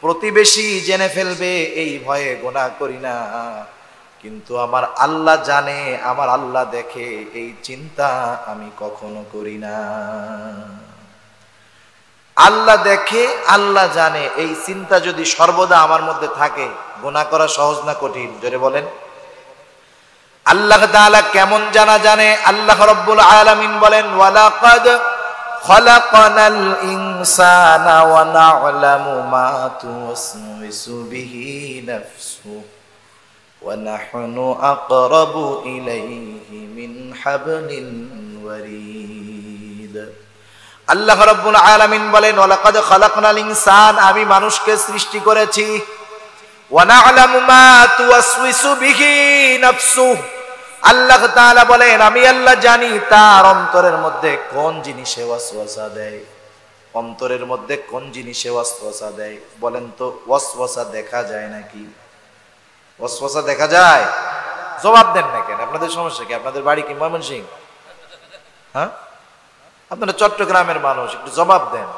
প্রতিবেশী জেনে ফেলবে, এই ভয়ে গুনাহ করি না। কিন্তু আমার আল্লাহ জানে, আমার আল্লাহ দেখে, এই চিন্তা আমি কখনো করি না। আল্লাহ দেখে, আল্লাহ জানে, এই চিন্তা যদি সর্বদা আমার মধ্যে থাকে, গুনাহ করা সহজ না কঠিন? জোরে বলেন। আল্লাহ তাআলা কেমন জানা জানে? আল্লাহ রাব্বুল আলামিন বলেন, ওয়ালাকাদ খালাকনাল ইনসানা ওয়া না'লামু মা তুওয়াসওয়িসু বিহি নাফসুহু ওয়া নাহনু আকরাবু ইলাইহি মিন হাবলিল ওয়ারিদ। আল্লাহ রাব্বুল আলামিন বলেন, ওয়ালাকাদ খালাকনাল ইনসান, আমি মানুষকে সৃষ্টি করেছি, ওয়া না'লামু মা তুওয়াসওয়িসু বিহি নাফসুহু, আল্লাহ তাআলা বলেন আমি আল্লাহ জানি তার অন্তরের মধ্যে কোন জিনিসে ওয়াসওয়াসা দেয়। অন্তরের মধ্যে কোন জিনিসে ওয়াসওয়াসা দেয়? বলেন তো, ওয়াসওয়াসা দেখা যায় নাকি? ওয়াসওয়াসা দেখা যায়? জবাব দেন না কেন? আপনাদের সমস্যা কি? আপনাদের বাড়ি কি ময়মনসিংহ? হ্যাঁ, আপনারা চট্টগ্রামের মানুষ, একটু জবাব দেন।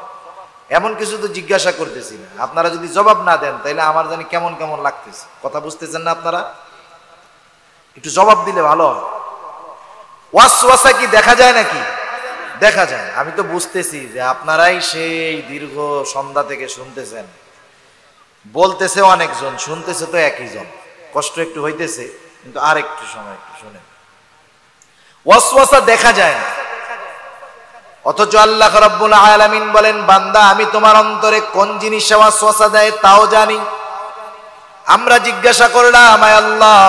এমন কিছু তো জিজ্ঞাসা করতেছি না, আপনারা যদি জবাব না দেন তাহলে আমার জানি কেমন কেমন লাগতেছে। কথা বুঝতেছেন না আপনারা? একটু জবাব দিলে ভালো হয়। ওয়াসওয়াসা কি দেখা যায় নাকি? দেখা যায়। আমি তো বুঝতেছি যে আপনারাই সেই দীর্ঘ সন্ধ্যা থেকে শুনতেছেন, বলতেছে অনেকজন, শুনতেছে তো একই জন। কষ্ট একটু হইতেছে, কিন্তু আর একটু সময় একটু শুনেন। ওয়াসওয়াসা দেখা যায় না, অথচ আল্লাহ রাব্বুল আলামিন বলেন, বান্দা আমি তোমার অন্তরে কোন জিনিসে ওয়াসওয়াসা দেয় তাও জানি। আমরা জিজ্ঞাসা করলাম, আয় আল্লাহ,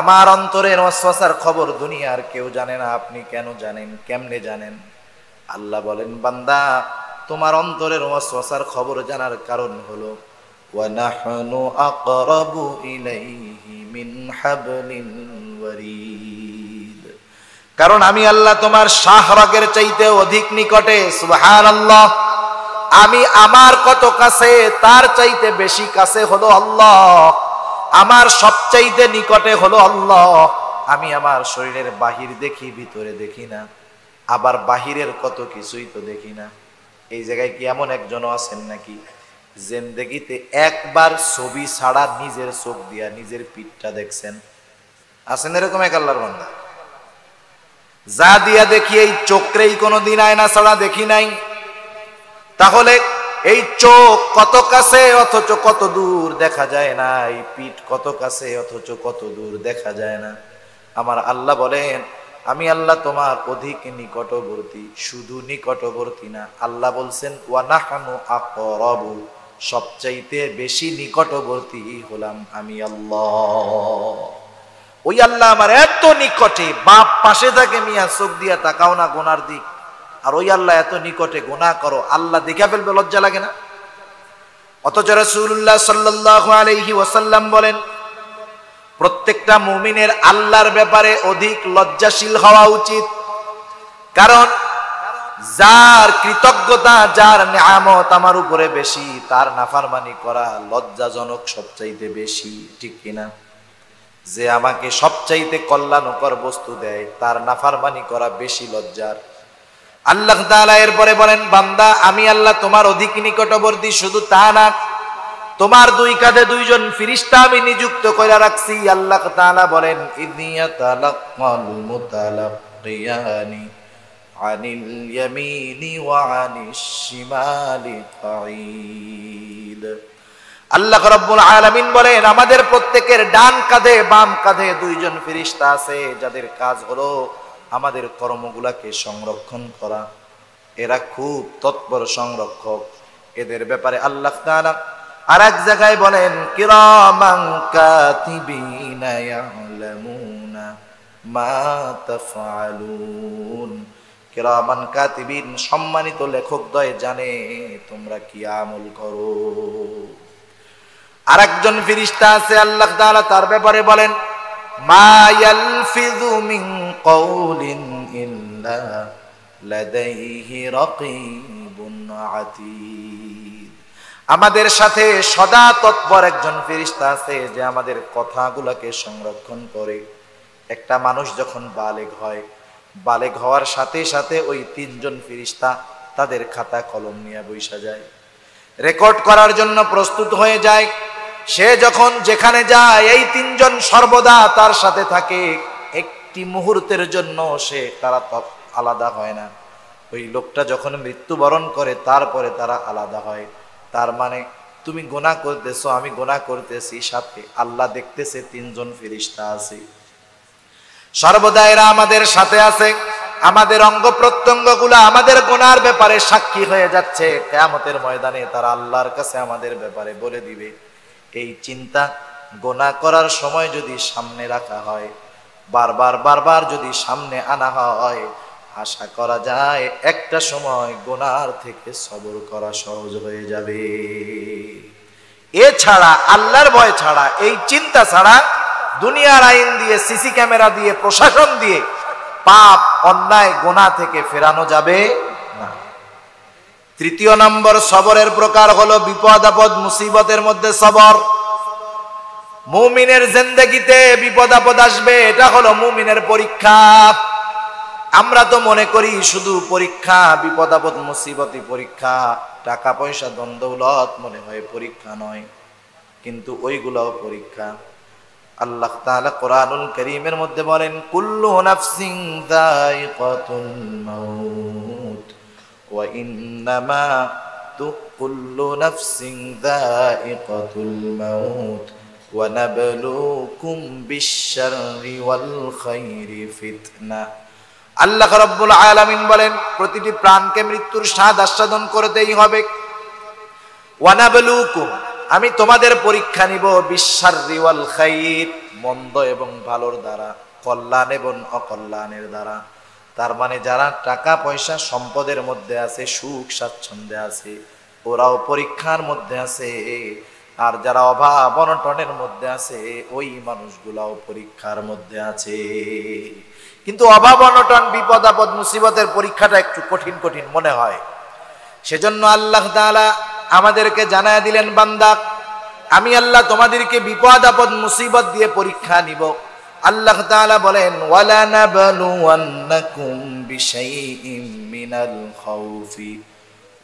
আমার অন্তরের ওয়াসওয়াসার খবর দুনিয়ার কেউ জানে না, আপনি কেন জানেন, কেমনে জানেন? আল্লাহ বলেন, বান্দা তোমার অন্তরের ওয়াসওয়াসার খবর জানার কারণ হলো ওয়া নাহনু আকরাবু ইলাইহি মিন হাবলিল ওয়ারিদ, কারণ আমি আল্লাহ তোমার শাহরগের চাইতে অধিক নিকটে। সুবহানাল্লাহ। আমি আমার কত কাছে, তার চাইতে বেশি কাছে হলো আল্লাহ। আমার সবচাইতে নিকটে হলো আল্লাহ। আমি আমার শরীরের বাহির দেখি, ভিতরে দেখি না, আবার বাহিরের কত কিছুই তো দেখি না। এই জায়গায় কি এমন একজনও আছেন নাকি জিন্দেগিতে একবার ছবি ছাড়া নিজের চোখ দিয়া নিজের পিঠটা দেখছেন? আছেন এরকম এক আল্লাহর বান্দা? যা দিয়া দেখি এই চোখরেই কোনোদিন আয়না ছাড়া দেখি নাই। তাহলে এই চোখ কত কাছে অথচ কত দূর দেখা যায় না, এই পিঠ কত কাছে অথচ কত দূর দেখা যায় না। আমার আল্লাহ বলেন, আমি আল্লাহ তোমার অধিক নিকটবর্তী। শুধু নিকটবর্তী না, আল্লাহ বলছেন ওয়া নাহনু আকরাবু, সবচাইতে বেশি নিকটবর্তী হলাম আমি আল্লাহ। ওই আল্লাহ আমার এত নিকটে, বাপ পাশে থাকে মিয়া চোখ দিয়া তাকাও না গুনার দিক, আর ওই আল্লাহ এত নিকটে, গুনাহ করো, আল্লাহ দেখা ফেলবে, লজ্জা লাগে না? অথচ রাসূলুল্লাহ সাল্লাল্লাহু আলাইহি ওয়াসাল্লাম বলেন, প্রত্যেকটা মুমিনের আল্লাহর ব্যাপারে অধিক লজ্জাশীল হওয়া উচিত। কারণ যার কৃতজ্ঞতা, যার নিয়ামত আমার উপরে বেশি, তার নাফরমানি করা লজ্জাজনক সবচাইতে বেশি, ঠিক কিনা? যে আমাকে সবচাইতে কল্যাণকর বস্তু দেয় তার নাফরমানি করা বেশি লজ্জার। আল্লাহ তাআলা এরপরে বলেন, বান্দা আমি আল্লাহ তোমার অধিক নিকটবর্তী, শুধু তা না, তোমার দুই কাঁধে দুইজন ফেরেশতা আমি নিযুক্ত করে রাখছি। আল্লাহ তাআলা বলেন, ইদিয়াতালাক্কাল মুতালাক্কিয়ানি আনিল ইয়ামিনি ওয়া আনিশ শিমালি কাঈদ। আল্লাহ রাব্বুল আলামিন বলেন, আমাদের প্রত্যেকের ডান কাঁধে বাম কাঁধে দুইজন ফেরেশতা আছে, যাদের কাজ হলো আমাদের কর্মগুলাকে সংরক্ষণ করা। এরা খুব তৎপর সংরক্ষক। এদের ব্যাপারে আল্লাহ তাআলা আর এক জায়গায় বলেন, কিরামান কাতিবিনা ইয়ালামুনা মা তাফআলুন। কিরামান কাতিবিন, সম্মানিত লেখকদ্বয় জানে তোমরা কি আমল করো। আরেকজন ফেরেশতা আছে, আল্লাহ তাআলা তার ব্যাপারে বলেন, মা ইয়ালফিযু মিন কাউলিন ইল্লা লাদাইহি রাকীবুন আতীদ। আমাদের সাথে সদা তৎপর একজন ফেরেশতা আছে যে আমাদের কথাগুলোকে সংরক্ষণ করে। একটা মানুষ যখন বালেগ হয়, বালেগ হওয়ার সাথে সাথে ওই তিনজন ফেরেশতা তাদের খাতা কলম নিয়ে বসা যায়, রেকর্ড করার জন্য প্রস্তুত হয়ে যায়। সে যখন যেখানে যায় এই তিনজন সর্বদা তার সাথে থাকে। একটি মুহূর্তের জন্য সে তারা আলাদা হয় না। ওই লোকটা যখন মৃত্যুবরণ করে তারপরে তারা আলাদা হয়। তার মানে তুমি গুনাহ করতেছো, আমি গুনাহ করতেছি, সাথে আল্লাহ দেখতেছে, তিনজন ফেরেশতা আছে, সর্বদা এরা আমাদের সাথে আছে। আমাদের অঙ্গ প্রত্যঙ্গগুলো আমাদের গুনার ব্যাপারে সাক্ষী হয়ে যাচ্ছে। কিয়ামতের ময়দানে তারা আল্লাহর কাছে আমাদের ব্যাপারে বলে দিবে। এই চিন্তা গুনাহ করার সময় যদি সামনে রাখা হয়, বারবার বারবার যদি সামনে আনা হয়, আশা করা যায় একটা সময় গুনার থেকে সবর করা সহজ হয়ে যাবে। এছাড়া আল্লাহর ভয় ছাড়া, এই চিন্তা ছাড়া, দুনিয়ার আইন দিয়ে, সিসি ক্যামেরা দিয়ে, প্রশাসন দিয়ে পাপ অন্যায় গুনাহ থেকে ফেরানো যাবে না। তৃতীয় নম্বর সবরের প্রকার হলো বিপদ আপদ মুসিবতের মধ্যে সবর। মুমিনের জিন্দেগিতে বিপদ আপদ আসবে, এটা হলো মুমিনের পরীক্ষা। আমরা তো মনে করি শুধু পরীক্ষা, বিপদ আপদ মুসিবতই পরীক্ষা, টাকা পয়সা ধন দৌলত মনে হয় পরীক্ষা নয়, কিন্তু ওইগুলোও পরীক্ষা। আল্লাহ তাআলা কোরআনুল কারীমের মধ্যে বলেন, কুল্লু নাফসিন যায়িকাতুল মাউত ওয়া ইন্নামা কুল্লু নাফসিন যায়িকাতুল মাউত ওয়া নাবলুকুম বিশ-শাররি ওয়াল খাইরি ফিতনা। আল্লাহ রাব্বুল আলামিন বলেন, প্রতিটি প্রাণকে মৃত্যুর স্বাদ আস্বাদন করতেই হবে। ওয়া নাবলুকুম, আমি তোমাদের পরীক্ষা নিব, বিশ-শাররি ওয়াল খাইর, মন্দ এবং ভালোর দ্বারা, কল্যাণ এবং অকল্যাণের দ্বারা। তার মানে যারা টাকা পয়সা সম্পদের মধ্যে আছে, সুখ স্বাচ্ছন্দ্যে আছে, ওরাও পরীক্ষার মধ্যে আছে। আর যারা অভাব অনটনের মধ্যে আছে, ওই মানুষগুলাও পরীক্ষার মধ্যে আছে। কিন্তু অভাব অনটন, বিপদ আপদ মুসিবতের পরীক্ষাটা একটু কঠিন কঠিন মনে হয়। সেজন্য আল্লাহ তাআলা আমাদেরকে জানায় দিলেন, বান্দা আমি আল্লাহ তোমাদেরকে বিপদ আপদ মুসিবত দিয়ে পরীক্ষা নিব। আল্লাহ তাআলা বলেন, ওয়ালা নাবলুওয়ান্নাকুম বিশাইইম মিনাল খাউফি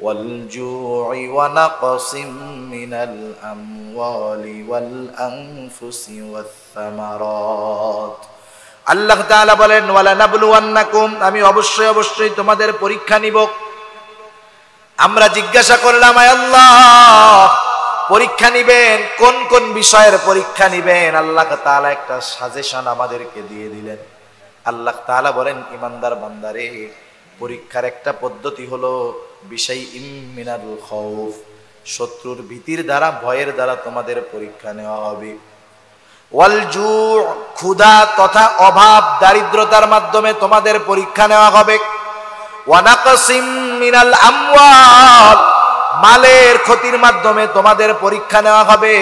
ওয়াল জু'i ওয়া নাকসিম মিনাল আমওয়ালি ওয়াল আনফুসি ওয়াস সামারাত। আল্লাহ তাআলা বলেন, ওয়ালা নাবলুওয়ান্নাকুম, আমি অবশ্যই অবশ্যই তোমাদের পরীক্ষা নিব। আমরা জিজ্ঞাসা করলাম, আয় আল্লাহ পরীক্ষা নিবেন, কোন কোন বিষয়ের পরীক্ষা নিবেন? আল্লাহ তাআলা একটা সাজেশন আমাদেরকে দিয়ে দিলেন। আল্লাহ তাআলা বলেন, ইমানদার বান্দারে, পরীক্ষার একটা পদ্ধতি হলো বিশাইইম মিনাল খাউফ, শত্রুর ভীতির দ্বারা, ভয়ের দ্বারা তোমাদের পরীক্ষা নেওয়া হবে। ওয়াল জু', ক্ষুধা তথা অভাব দারিদ্রতার মাধ্যমে তোমাদের পরীক্ষা নেওয়া হবে। ওয়া নাকসিম মিনাল আমওয়াল, মালের ক্ষতির মাধ্যমে তোমাদের পরীক্ষা নেওয়া হবে।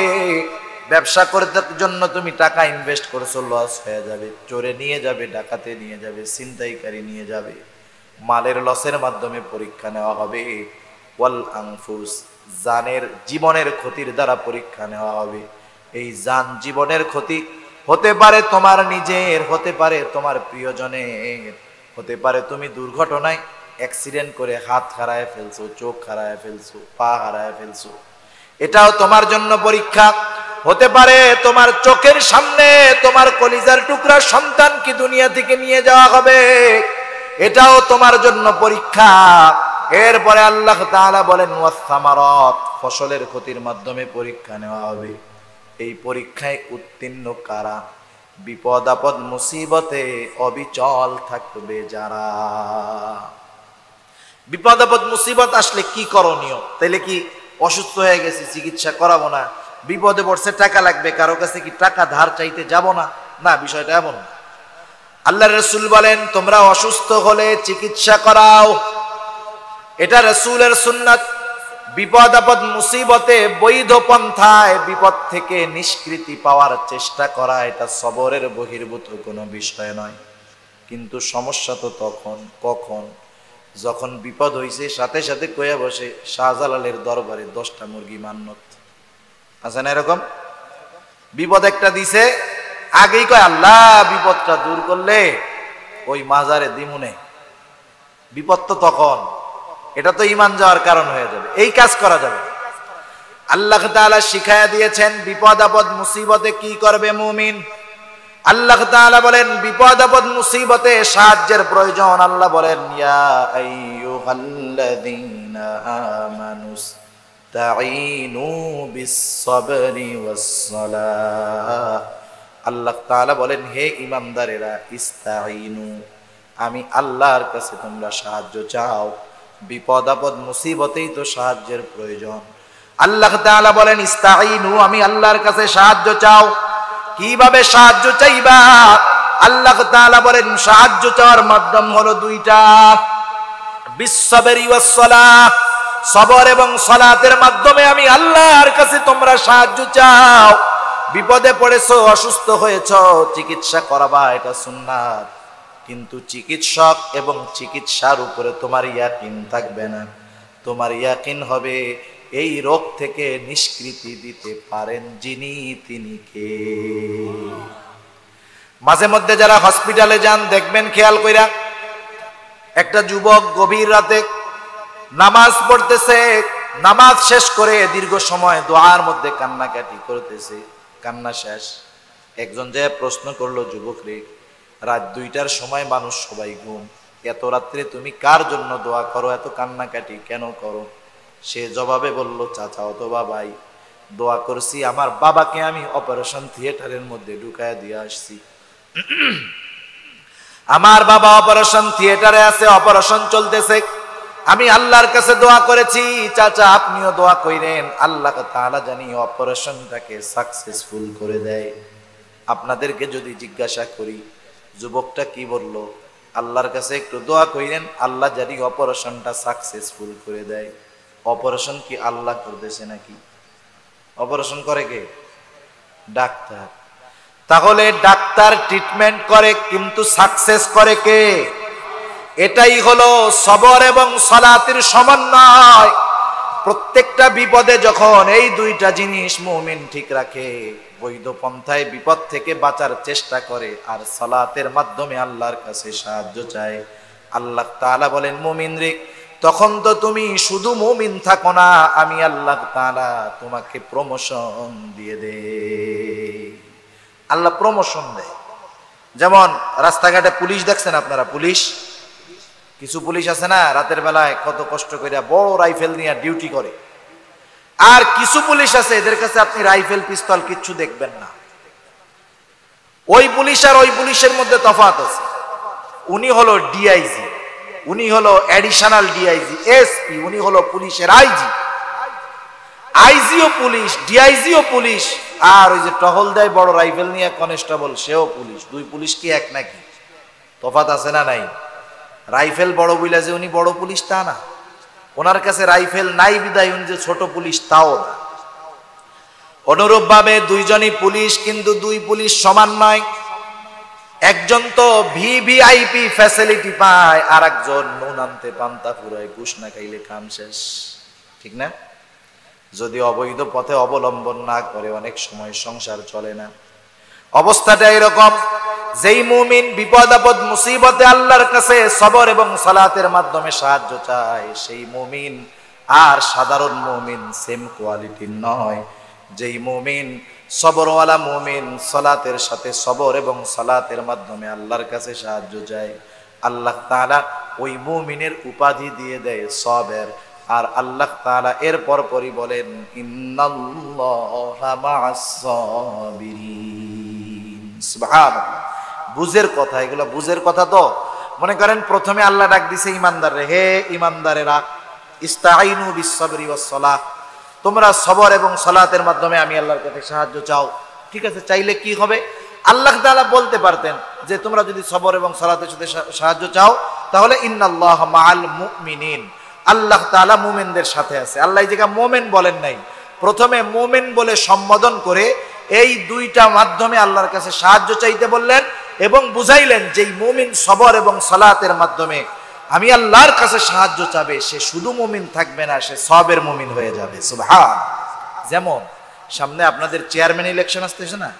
ব্যবসা করতে জন্য তুমি টাকা ইনভেস্ট করেছো, লস হয়ে যাবে, চোরে নিয়ে যাবে, ডাকাতে নিয়ে যাবে, ছিনতাইকারী নিয়ে যাবে, মালের লসের মাধ্যমে পরীক্ষা নেওয়া হবে। ওয়াল আনফুস, জানের জীবনের ক্ষতির দ্বারা পরীক্ষা নেওয়া হবে। এই জান জীবনের ক্ষতি হতে পারে তোমার নিজের, হতে পারে তোমার প্রিয়জনের, হতে পারে তুমি দুর্ঘটনায় অ্যাক্সিডেন্ট করে হাত হারায় ফেলছো, চোখ হারায় ফেলছো, পা হারায় ফেলছো, এটাও তোমার জন্য পরীক্ষা। হতে পারে তোমার চোখের সামনে তোমার কলিজার টুকরা সন্তানকে দুনিয়া থেকে নিয়ে যাওয়া হবে, এটাও তোমার জন্য পরীক্ষা। এরপরে আল্লাহ তাআলা বলেন ওয়াসসামারাত, ফসলের ক্ষতির মাধ্যমে পরীক্ষা নেওয়া হবে। এই পরীক্ষায় উত্তীর্ণ কারা? বিপদ আপদ মুসিবতে অবিচল থাকবে যারা। বিপদ আপদ মুসিবত আসলে কি করণীয়? তাইলে কি অসুস্থ হয়ে গেছি চিকিৎসা করাবো না, বিপদে পড়ছে টাকা লাগবে, কারো কাছে কি টাকা ধার চাইতে যাব না? না, বিষয়টা এমন। আল্লাহর রাসূল বলেন তোমরা অসুস্থ হলে চিকিৎসা করাও, এটা রাসূলের সুন্নাত। বিপদ আপদ মুসিবতে বৈধ পন্থায় বিপদ থেকে নিষ্কৃতি পাওয়ার চেষ্টা করা, এটা সবরের বহির্ভূত কোনো বিষয় নয়। কিন্তু সমস্যা তো তখন কখন যখন বিপদ হইছে সাথে সাথে কইয়া বসে শাহজালালের দরবারে 10টা মুরগি মান্নত। আছে না এরকম? বিপদ একটা দিছে, আগেই কয় আল্লাহ বিপদটা দূর করলে ওই মাজারে দিমুনে। বিপদ তো তখন, এটা তো ঈমান যাওয়ার কারণ হয়ে যাবে, এই কাজ করা যাবে। আল্লাহ তাআলা শিখায়া দিয়েছেন বিপদ আপদ মুসিবতে কি করবে মুমিন। আল্লাহ তাআলা বলেন বিপদ আপদ মুসিবতে সাহায্যের প্রয়োজন। আল্লাহ বলেন ইয়া আইয়ুহাল্লাযীনা আমানুস্তাঈনু বিস-সাবরি ওয়াস-সালাহ। আল্লাহ তাআলা বলেন হে ঈমানদারেরা, ইস্তাঈনু, আমি আল্লাহর কাছে তোমরা সাহায্য চাও। বিপদ আপদ মুসিবতেই তো সাহায্যের প্রয়োজন। আল্লাহ তাআলা বলেন ইস্তাঈনু, আমি আল্লাহর কাছে সাহায্য চাও। কিভাবে সাহায্য চাইবা? আল্লাহ তাআলা বলেন সাহায্য চাওয়ার মাধ্যম হলো দুইটা, বিস-সাবরি ওয়াস-সালাহ, সবর এবং সালাতের মাধ্যমে আমি আল্লাহর কাছে তোমরা সাহায্য চাও। বিপদে পড়েছো, অসুস্থ হয়েছো, চিকিৎসা করাবা, এটা সুন্নাত। কিন্তু চিকিৎসক এবং চিকিৎসার উপরে তোমার ইয়াকিন থাকবে না। তোমার ইয়াকিন হবে এই রোগ থেকে নিষ্কৃতি দিতে পারেন যিনি, তিনি কে। মাঝে মধ্যে যারা হসপিটালে যান দেখবেন খেয়াল কইরা, একটা যুবক গভীর রাতে নামাজ পড়তেছে, নামাজ শেষ করে দীর্ঘ সময় দোয়ার মধ্যে কান্নাকাটি করতেছে, কান্না শেষ। একজন যে প্রশ্ন করলো যুবক রে, রাত 2টার সময় মানুষ সবাই ঘুম, এত রাত্রে তুমি কার জন্য দোয়া করো, এত কান্নাকাটি কেন করো? সে জবাবে বলল চাচা অথবা ভাই, দোয়া করছি আমার বাবাকে আমি অপারেশন থিয়েটারের মধ্যে ঢুকায় দিয়ে আসছি। আমার বাবা অপারেশন থিয়েটারে আছে, অপারেশন চলতেছে, আমি আল্লাহর কাছে দোয়া করেছি, চাচা আপনিও দোয়া কইরেন আল্লাহ তাআলা জানি অপারেশনটাকে সাকসেসফুল করে দেয়। আপনাদেরকে যদি জিজ্ঞাসা করি যুবকটা কি বলল, আল্লাহর কাছে একটু দোয়া কইরেন আল্লাহ জানি অপারেশনটা সাকসেসফুল করে দেয়। অপারেশন কি আল্লাহ করতেছে নাকি? অপারেশন করে কে? ডাক্তার। তাহলে ডাক্তার ট্রিটমেন্ট করে, কিন্তু সাকসেস করে কে? এটাই হলো সবর এবং সালাতের সমন্বয়। প্রত্যেকটা বিপদে যখন এই দুইটা জিনিস মুমিন ঠিক রাখে, বৈধ পন্থায় বিপদ থেকে বাঁচার চেষ্টা করে আর সালাতের মাধ্যমে আল্লাহর কাছে সাহায্য চায়, আল্লাহ তাআলা বলেন মুমিন রে, তখন তো তুমি শুধু মুমিন থাকো না, আমি আল্লাহ তাআলা তোমাকে প্রমোশন দিয়ে দে। আল্লাহ প্রমোশন দেয়। যেমন রাস্তাঘাটে পুলিশ দেখছেন আপনারা, পুলিশ, কিছু পুলিশ আছে না রাতের বেলায় কত কষ্ট করে বড় রাইফেল নিয়ে ডিউটি করে, আর কিছু পুলিশ আছে এদের কাছে আপনি রাইফেল পিস্তল কিচ্ছু দেখবেন না। ওই পুলিশ আর ওই পুলিশের মধ্যে তফাৎ আছে। উনি হলো ডিআইজি, উনি হলো অ্যাডিশনাল ডিআইজি, এসপি, উনি হলো পুলিশের আইজি। আইজিও পুলিশ, ডিআইজিও পুলিশ, আর ওই যে টহল দেয় বড় রাইফেল নিয়ে কনস্টেবল, সেও পুলিশ। দুই পুলিশ কি এক নাকি? তফাৎ আছে না নাই? রাইফেল বড় বইলা যে উনি বড় পুলিশ তা না, ওনার কাছে রাইফেল নাই বিদায় উনি যে ছোট পুলিশ তাও না। অনুরূপ ভাবে দুইজনই পুলিশ, কিন্তু দুই পুলিশ সমান নয়। একজন তো ভিভিআইপি ফ্যাসিলিটি পায়, আর একজন নুন আনতে পান্তা ফুরায়, ঘুষ না খাইলে কাম শেষ, ঠিক না? যদি অবৈধ পথে অবলম্বন না করে অনেক সময় সংসার চলে না। অবস্থাটা এরকম, যেই মুমিন বিপদ আপদ মুসিবতে আল্লাহর কাছে সবর এবং সালাতের মাধ্যমে সাহায্য চায়, সেই মুমিন আর সাধারণ মুমিন সেম কোয়ালিটির নয়। যেই মুমিন সবরওয়ালা মুমিন সালাতের সাথে সবর এবং সালাতের মাধ্যমে আল্লাহর কাছে সাহায্য চায়, আল্লাহ তাআলা ওই মুমিনের উপাধি দিয়ে দেয় সবের। আর আল্লাহ তাআলা এর পরপরই বলেন ইন্নাল্লাহা মা'আস সাবিরিন। সুবহানাল্লাহ। বুঝের কথা, এগুলো বুঝের কথা। তো মনে করেন প্রথমে আল্লাহ ডাক দিছে ইমানদাররে, হে ইমানদারেরা ইস্তাঈনু বিস-সাবরি ওয়াস-সালাহ, তোমরা সবর এবং সালাতের মাধ্যমে আমি আল্লাহর কাছে সাহায্য চাও। ঠিক আছে, চাইলে কি হবে? আল্লাহ তাআলা বলতে পারতেন যে তোমরা যদি সবর এবং সালাতের সাথে সাহায্য চাও তাহলে ইন্নাল্লাহা মা'আল মুমিনিন, আল্লাহ তাআলা মুমিনদের সাথে আছে। আল্লাহ এই জায়গা মুমিন বলেন নাই, প্রথমে মুমিন বলে সম্বোধন করে এই দুইটা মাধ্যমে আল্লাহর কাছে সাহায্য চাইতে বললেন এবং বুঝাইলেন যে মুমিন সবর এবং সালাতের মাধ্যমে আমি আল্লাহর কাছে সাহায্য চাবে, সে শুধু মুমিন থাকবে না, সে সবের মুমিন হয়ে যাবে। সুবহান। যেমন সামনে আপনাদের চেয়ারম্যান ইলেকশন আসতেছে না,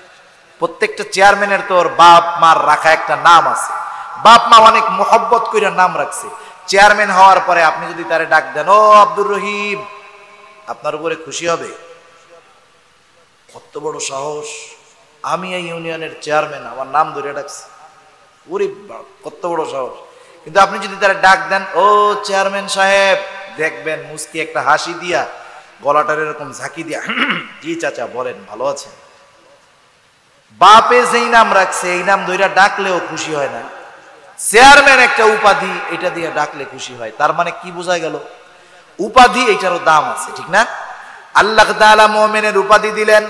প্রত্যেকটা চেয়ারম্যানের তো ওর বাপ মার রাখা একটা নাম আছে, বাপ মা অনেক মোহব্বত করে নাম রাখছে। চেয়ারম্যান হওয়ার পরে আপনি যদি তারে ডাক দেন, ও আব্দুর রহিম, আপনার উপরে খুশি হবে। কত বড় সাহস, আমি এই ইউনিয়নের চেয়ারম্যান, আমার নাম ধরে ডাকছে, ওরে কত বড় সাহস। কিন্তু আপনি যদি তারা ডাক দেন, ও চেয়ারম্যান সাহেব, দেখবেন মুস্কি একটা হাসি দিয়া, গলাটার এরকম ঝাঁকি দিয়া, জি চাচা বলেন, ভালো আছেন। বাপে যেই নাম রাখছে এই নাম ধইরা ডাকলেও খুশি হয় না, চেয়ারম্যান একটা উপাধি, এটা দিয়ে ডাকলে খুশি হয়। তার মানে কি বোঝা গেল? উপাধি এটারও দাম আছে, ঠিক না? আল্লাহ তাআলা মুমিনের উপাধি দিলেন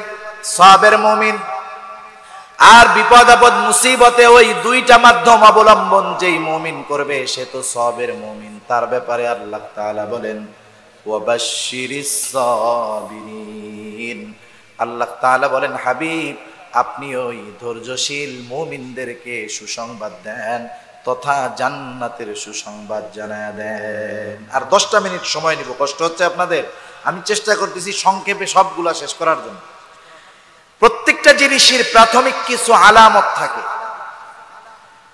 সাবের মুমিন। আর বিপদ আপদ মুসিবতে ওই দুইটা মাধ্যম অবলম্বন যেই মুমিন করবে সে তো সবের মুমিন। তার ব্যাপারে আল্লাহ তাআলা বলেন ওয়াবাশশিরিস সাবিরিন। আল্লাহ তাআলা বলেন, হাবিব আপনি ওই ধৈর্যশীল মুমিনদেরকে সুসংবাদ দেন তথা জান্নাতের সুসংবাদ জানায় দেন। আর 10টা মিনিট সময় নিব, কষ্ট হচ্ছে আপনাদের, আমি চেষ্টা করতেছি সংক্ষেপে সবগুলা শেষ করার জন্য। প্রত্যেকটা জিনিসের প্রাথমিক কিছু আলামত থাকে।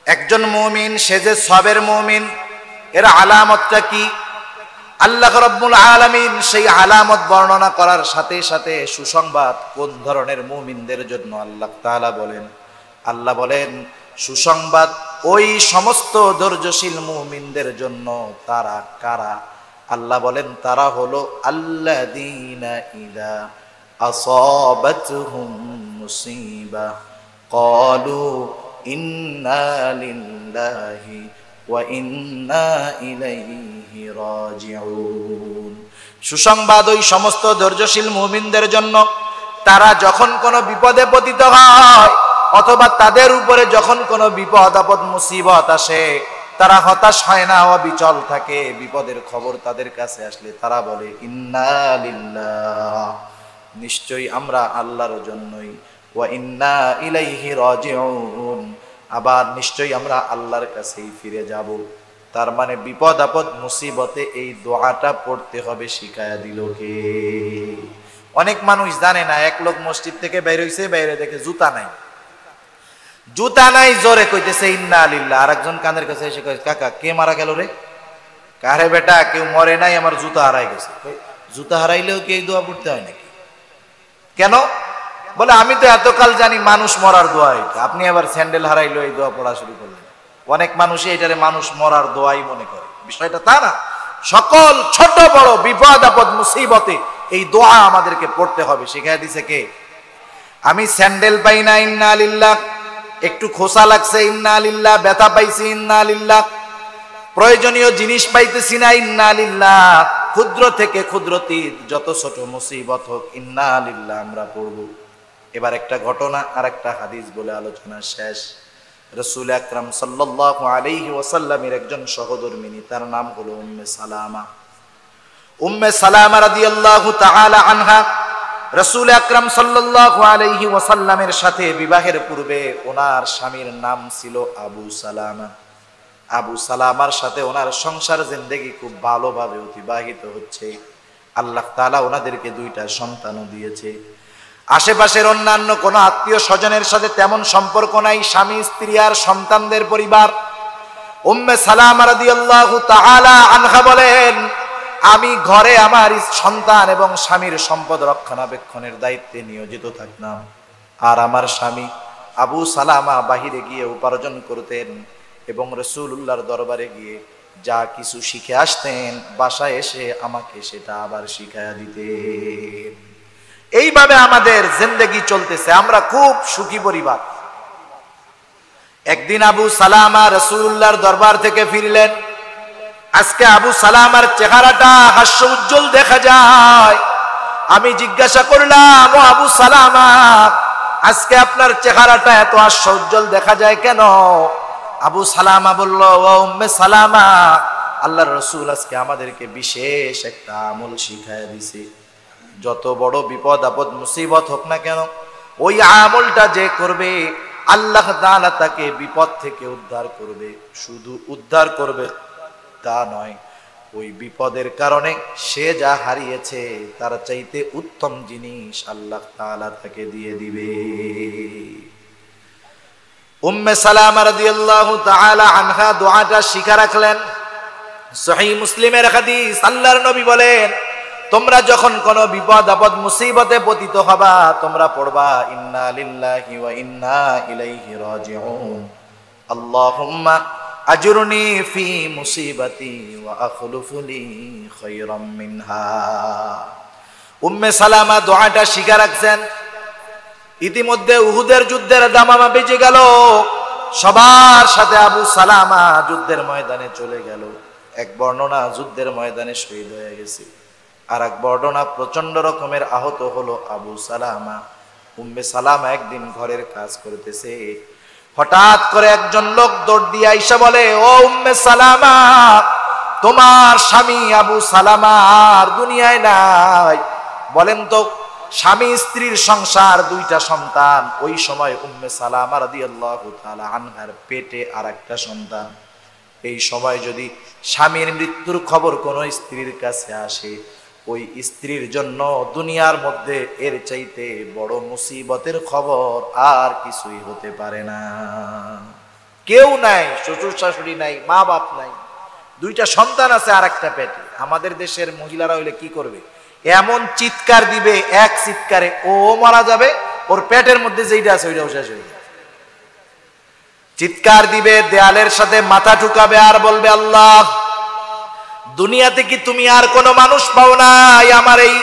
একজন মুমিন, সে যে সবের মুমিন, এর আলামতটা কি? আল্লাহ রাব্বুল আলামিন সেই আলামত বর্ণনা করার সাথে সাথে সুসংবাদ কোন ধরনের মুমিনদের জন্য আল্লাহ তাআলা বলেন। আল্লাহ বলেন সুসংবাদ ওই সমস্ত ধৈর্যশীল মুমিনদের জন্য। তারা কারা? আল্লাহ বলেন তারা হলো আল্লাযীনা ইযা আসাবাতহুম মুসিবা ক্বালু ইন্না লিল্লাহি ওয়া ইন্না ইলাইহি রাজিউন। সুসংবাদ ওই সমস্ত ধৈর্যশীল মুমিনদের জন্য, তারা যখন কোনো বিপদে পতিত হয় অথবা তাদের উপরে যখন কোনো বিপদ আপদ মুসিবত আসে, তারা হতাশ হয় না, অবিচল থাকে। বিপদের খবর তাদের কাছে আসলে তারা বলে ইন্না লিল্লাহ, নিশ্চয়ই আমরা আল্লাহর জন্যই, ওয়া ইন্না ইলাইহি রাজিউন, আবার নিশ্চয়ই আমরা আল্লাহর কাছেই ফিরে যাব। তার মানে বিপদ আপদ মুসিবতে এই দোয়াটা পড়তে হবে, শিখায়া দিল কে? অনেক মানুষ জানে না। এক লোক মসজিদ থেকে বের হইছে, বাইরে দেখে জুতা নাই, জুতা নাই, জোরে কইতেছে ইন্না লিল্লাহ। আরেকজন কানের কাছে এসে কয়, কাকা কে মারা গেল রে? কারে বেটা, কেউ মরে নাই, আমার জুতা হারাই গেছে। জুতা হারাইলেও কি এই দোয়া পড়তে হয় নাকি? কেন? বলে আমি তো এতকাল জানি মানুষ মরার দোয়া এটা, আপনি আবার স্যান্ডেল হারাইলো এই দোয়া পড়া শুরু করলেন। অনেক মানুষই এটারে মানুষ মরার দোয়াই মনে করে, বিষয়টা তা না। সকল ছোট বড় বিপদ আপদ মুসিবতে এই দোয়া আমাদেরকে পড়তে হবে, শিখাই দিছে কে? আমি স্যান্ডেল পাই না ইন্না লিল্লাহ, একটু খোসা লাগছে ইন্না লিল্লাহ, ব্যথা পাইছি ইন্না লিল্লাহ, প্রয়োজনীয় জিনিস পাইতেছি না ইন্না লিল্লাহ, ক্ষুদ্র থেকে ক্ষুদ্রতীত যত ছোট মুসিবত হোক ইন্না লিল্লাহ আমরা পড়ব। এবার একটা ঘটনা আর একটা হাদিস বলে আলোচনা শেষ। রাসূল আকরাম সাল্লাল্লাহু আলাইহি ওয়াসাল্লামের একজন সহধর্মিনী, তার নাম হলো উম্মে সালামা। উম্মে সালামা রাদিয়াল্লাহু তাআলা আনহা রাসূল আকরাম সাল্লাল্লাহু আলাইহি ওয়াসাল্লামের সাথে বিবাহের পূর্বে ওনার স্বামীর নাম ছিল আবু সালামা। আবু সালামার সাথে ওনার সংসার জিন্দেগি খুব ভালোভাবে অতিবাহিত হচ্ছে। আল্লাহ তাআলা ওনাদেরকে দুইটা সন্তানও দিয়েছে। আশেপাশের অন্যান্য কোনো আত্মীয় স্বজনের সাথে তেমন সম্পর্ক নাই, স্বামী স্ত্রী আর সন্তানদের পরিবার। উম্মে সালামা রাদিয়াল্লাহু তাআলা আনহা বলেন, আমি ঘরে আমার সন্তান এবং স্বামীর সম্পদ রক্ষণাবেক্ষণের দায়িত্বে নিয়োজিত থাকতাম, আর আমার স্বামী আবু সালামা বাহিরে গিয়ে উপার্জন করতেন এবং রাসূলুল্লাহর দরবারে গিয়ে যা কিছু শিখে আসতেন বাসায় এসে আমাকে সেটা আবার শিখায়া দিতেন। এইভাবে আমাদের জিন্দেগি চলতেছে, আমরা খুব সুখী পরিবার। একদিন আবু সালামা রাসূলুল্লাহর দরবার থেকে ফিরলেন। আজকে আবু সালামার চেহারাটা হাস্য উজ্জ্বল দেখা যায়। আমি জিজ্ঞাসা করলাম, ও আবু সালামা, আজকে আপনার চেহারাটা এত হাস্য উজ্জ্বল দেখা যায় কেন? আবু সালামা বলল, ও উম্মে সালামা, আল্লাহর রাসূল আজকে আমাদেরকে বিশেষ একটা আমল শিখায়া দিছে। যত বড় বিপদ আপদ মুসিবত হোক না কেন, ওই আমলটা যে করবে আল্লাহ তাআলা তাকে বিপদ থেকে উদ্ধার করবে। শুধু উদ্ধার করবে তা নয়, ওই বিপদের কারণে সে যা হারিয়েছে তার চাইতে উত্তম জিনিস আল্লাহ তাআলা তাকে দিয়ে দিবে। উম্মে সালামা রাদিয়াল্লাহু তাআলা আনহা দোয়াটা শিখা রাখলেন। সহিহ মুসলিমের হাদিস, আল্লাহর নবী বলেন, তোমরা যখন কোনো বিপদ আপদ মুসিবতে পতিত হবা, তোমরা পড়বা ইন্না লিল্লাহি ওয়া ইন্না ইলাইহি রাজিউন, আল্লাহুম্মা আজরুনি ফি মুসিবাতি ওয়া আখলুফলি খায়রাম মিনহা। উম্মে সালামা দোয়াটা শিখা রাখছেন। ইতিমধ্যে উহুদের যুদ্ধের দামামা বেজে গেল। সবার সাথে আবু সালামা যুদ্ধের ময়দানে চলে গেল। এক বর্ণনা যুদ্ধের ময়দানে শহীদ হয়ে গেছে, আর এক বর্ণনা প্রচন্ড রকমের আহত হলো আবু সালামা। উম্মে সালামা একদিন ঘরের কাজ করতেছে, হঠাৎ করে একজন লোক দৌড় দিয়ে আইসা বলে, ও উম্মে সালামা, তোমার স্বামী আবু সালামা আর দুনিয়ায় নাই। বলেন তো, স্বামী স্ত্রীর সংসার, দুইটা সন্তান। ওই সময় উম্মে সালামা রাদিয়াল্লাহু তাআলা আনহার পেটে আর একটা সন্তান। এই সময় যদি স্বামীর মৃত্যুর খবর কোনো স্ত্রীর কাছে আসে, ওই স্ত্রীর জন্য দুনিয়ার মধ্যে এর চাইতে বড় মুসিবতের খবর আর কিছুই হতে পারে না। কেউ নাই, শ্বশুর শাশুড়ি নাই, মা বাপ নাই, দুইটা সন্তান আছে আর একটা পেটে। আমাদের দেশের মহিলারা হইলে কি করবে? এমন চিৎকার দিবে, এক চিৎকারে ও মারা যাবে, ওর পেটের মধ্যে যেইটা আছে ওইটাও শেষ হয়ে যাবে। চিৎকার দিবে, দেয়ালের সাথে মাথা ঠুকাবে আর বলবে, আল্লাহ, দুনিয়াতে কি তুমি আর কোনো মানুষ পাও নাই? আমার এই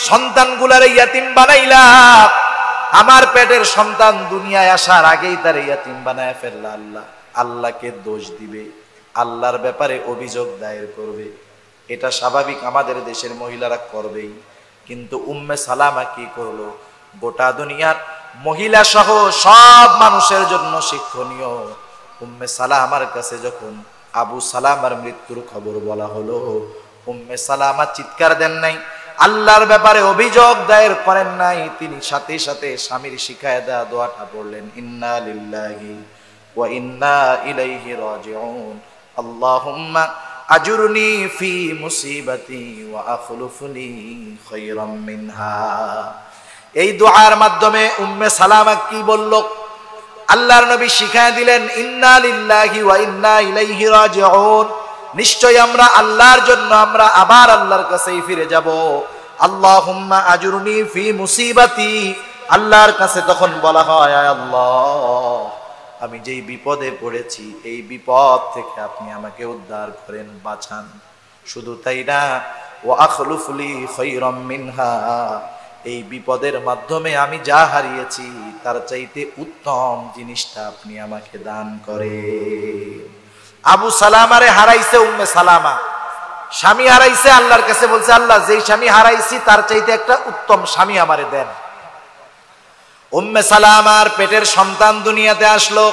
সন্তানগুলার ইয়াতিম বানাইলা। আমার পেটের সন্তান দুনিয়ায় আসার আগেই তার ইয়াতিম বানায় ফেললা। আল্লাহ, আল্লাহকে দোষ দিবে, আল্লাহর ব্যাপারে অভিযোগ দায়ের করবে। এটা স্বাভাবিক, আমাদের দেশের মহিলারা করবেই। কিন্তু উম্মে সালামা কি করলো? গোটা দুনিয়ার মহিলা সহ সব মানুষের জন্য শিক্ষণীয়। উম্মে সালামার কাছে যখন আবু সালামার মৃত্যুর খবর বলা হলো, উম্মে সালামা চিৎকার দেন নাই, আল্লাহর ব্যাপারে অভিযোগ দায়ের করেন নাই। তিনি সাথে সাথে স্বামীর শিখায়ে দেয়া দোয়াটা পড়লেন, ইন্না লিল্লাহি ওয়া ইন্না ইলাইহি রাজিউন, আল্লাহুম্মা আজুরনি ফি মুসিবাতি ওয়া আখলুফনি খায়রাম মিনহা। এই দোয়ার মাধ্যমে উম্মে সালামা কি বলল? আল্লাহর নবী শিখায় দিলেন, ইন্না লিল্লাহি ওয়া ইন্না ইলাইহি রাজিউন, নিশ্চয় আমরা আল্লাহর জন্য, আমরা আবার আল্লাহর কাছেই ফিরে যাব। আল্লাহুম্মা আজুরনি ফি মুসিবাতি, আল্লাহর কাছে তখন বলা হয়, আয় আল্লাহ, আমি যেই বিপদে পড়েছি এই বিপদ থেকে আপনি আমাকে উদ্ধার করেন, বাঁচান। শুধু তাই না, ওয়া আখলুফলি খায়রাম মিনহা, এই বিপদের মাধ্যমে আমি যা হারিয়েছি তার চাইতে উত্তম জিনিসটা আপনি আমাকে দান করেন। আবু সালামারে হারাইছে উম্মে সালামা, স্বামী হারাইছে, আল্লাহর কাছে বলছে, আল্লাহ, যেই স্বামী হারাইছি তার চাইতে একটা উত্তম স্বামী আমারে দেন। উম্মে সালামার পেটের সন্তান দুনিয়াতে আসলো।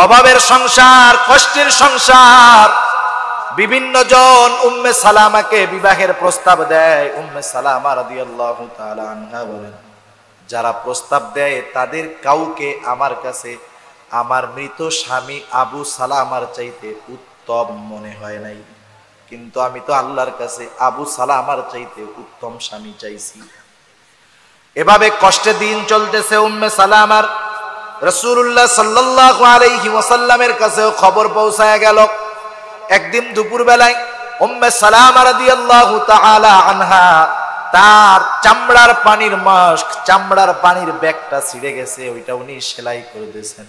অভাবের সংসার, কষ্টের সংসার। বিভিন্ন জন উম্মে সালামাকে বিবাহের প্রস্তাব দেয়। উম্মে সালামা রাদিয়াল্লাহু তাআলা আনহা বলেন, যারা প্রস্তাব দেয় তাদের কাউকে আমার কাছে আমার মৃত স্বামী আবু সালামার চাইতে উত্তম মনে হয় নাই, কিন্তু আমি তো আল্লাহর কাছে আবু সালামার চাইতে উত্তম স্বামী চাইছি। এভাবে কষ্টে দিন চলতেছে উম্মে সালামার। রাসূলুল্লাহ সাল্লাল্লাহু আলাইহি ওয়াসাল্লামের কাছেও খবর পৌঁছায়া গেল। একদিন দুপুর বেলায় উম্মে সালামা রাদিয়াল্লাহু তাআলা আনহা তার চামড়ার পানির মাস্ক, চামড়ার পানির ব্যাগটা ছিঁড়ে গেছে, ওইটা উনি সেলাই করে দিয়েছেন।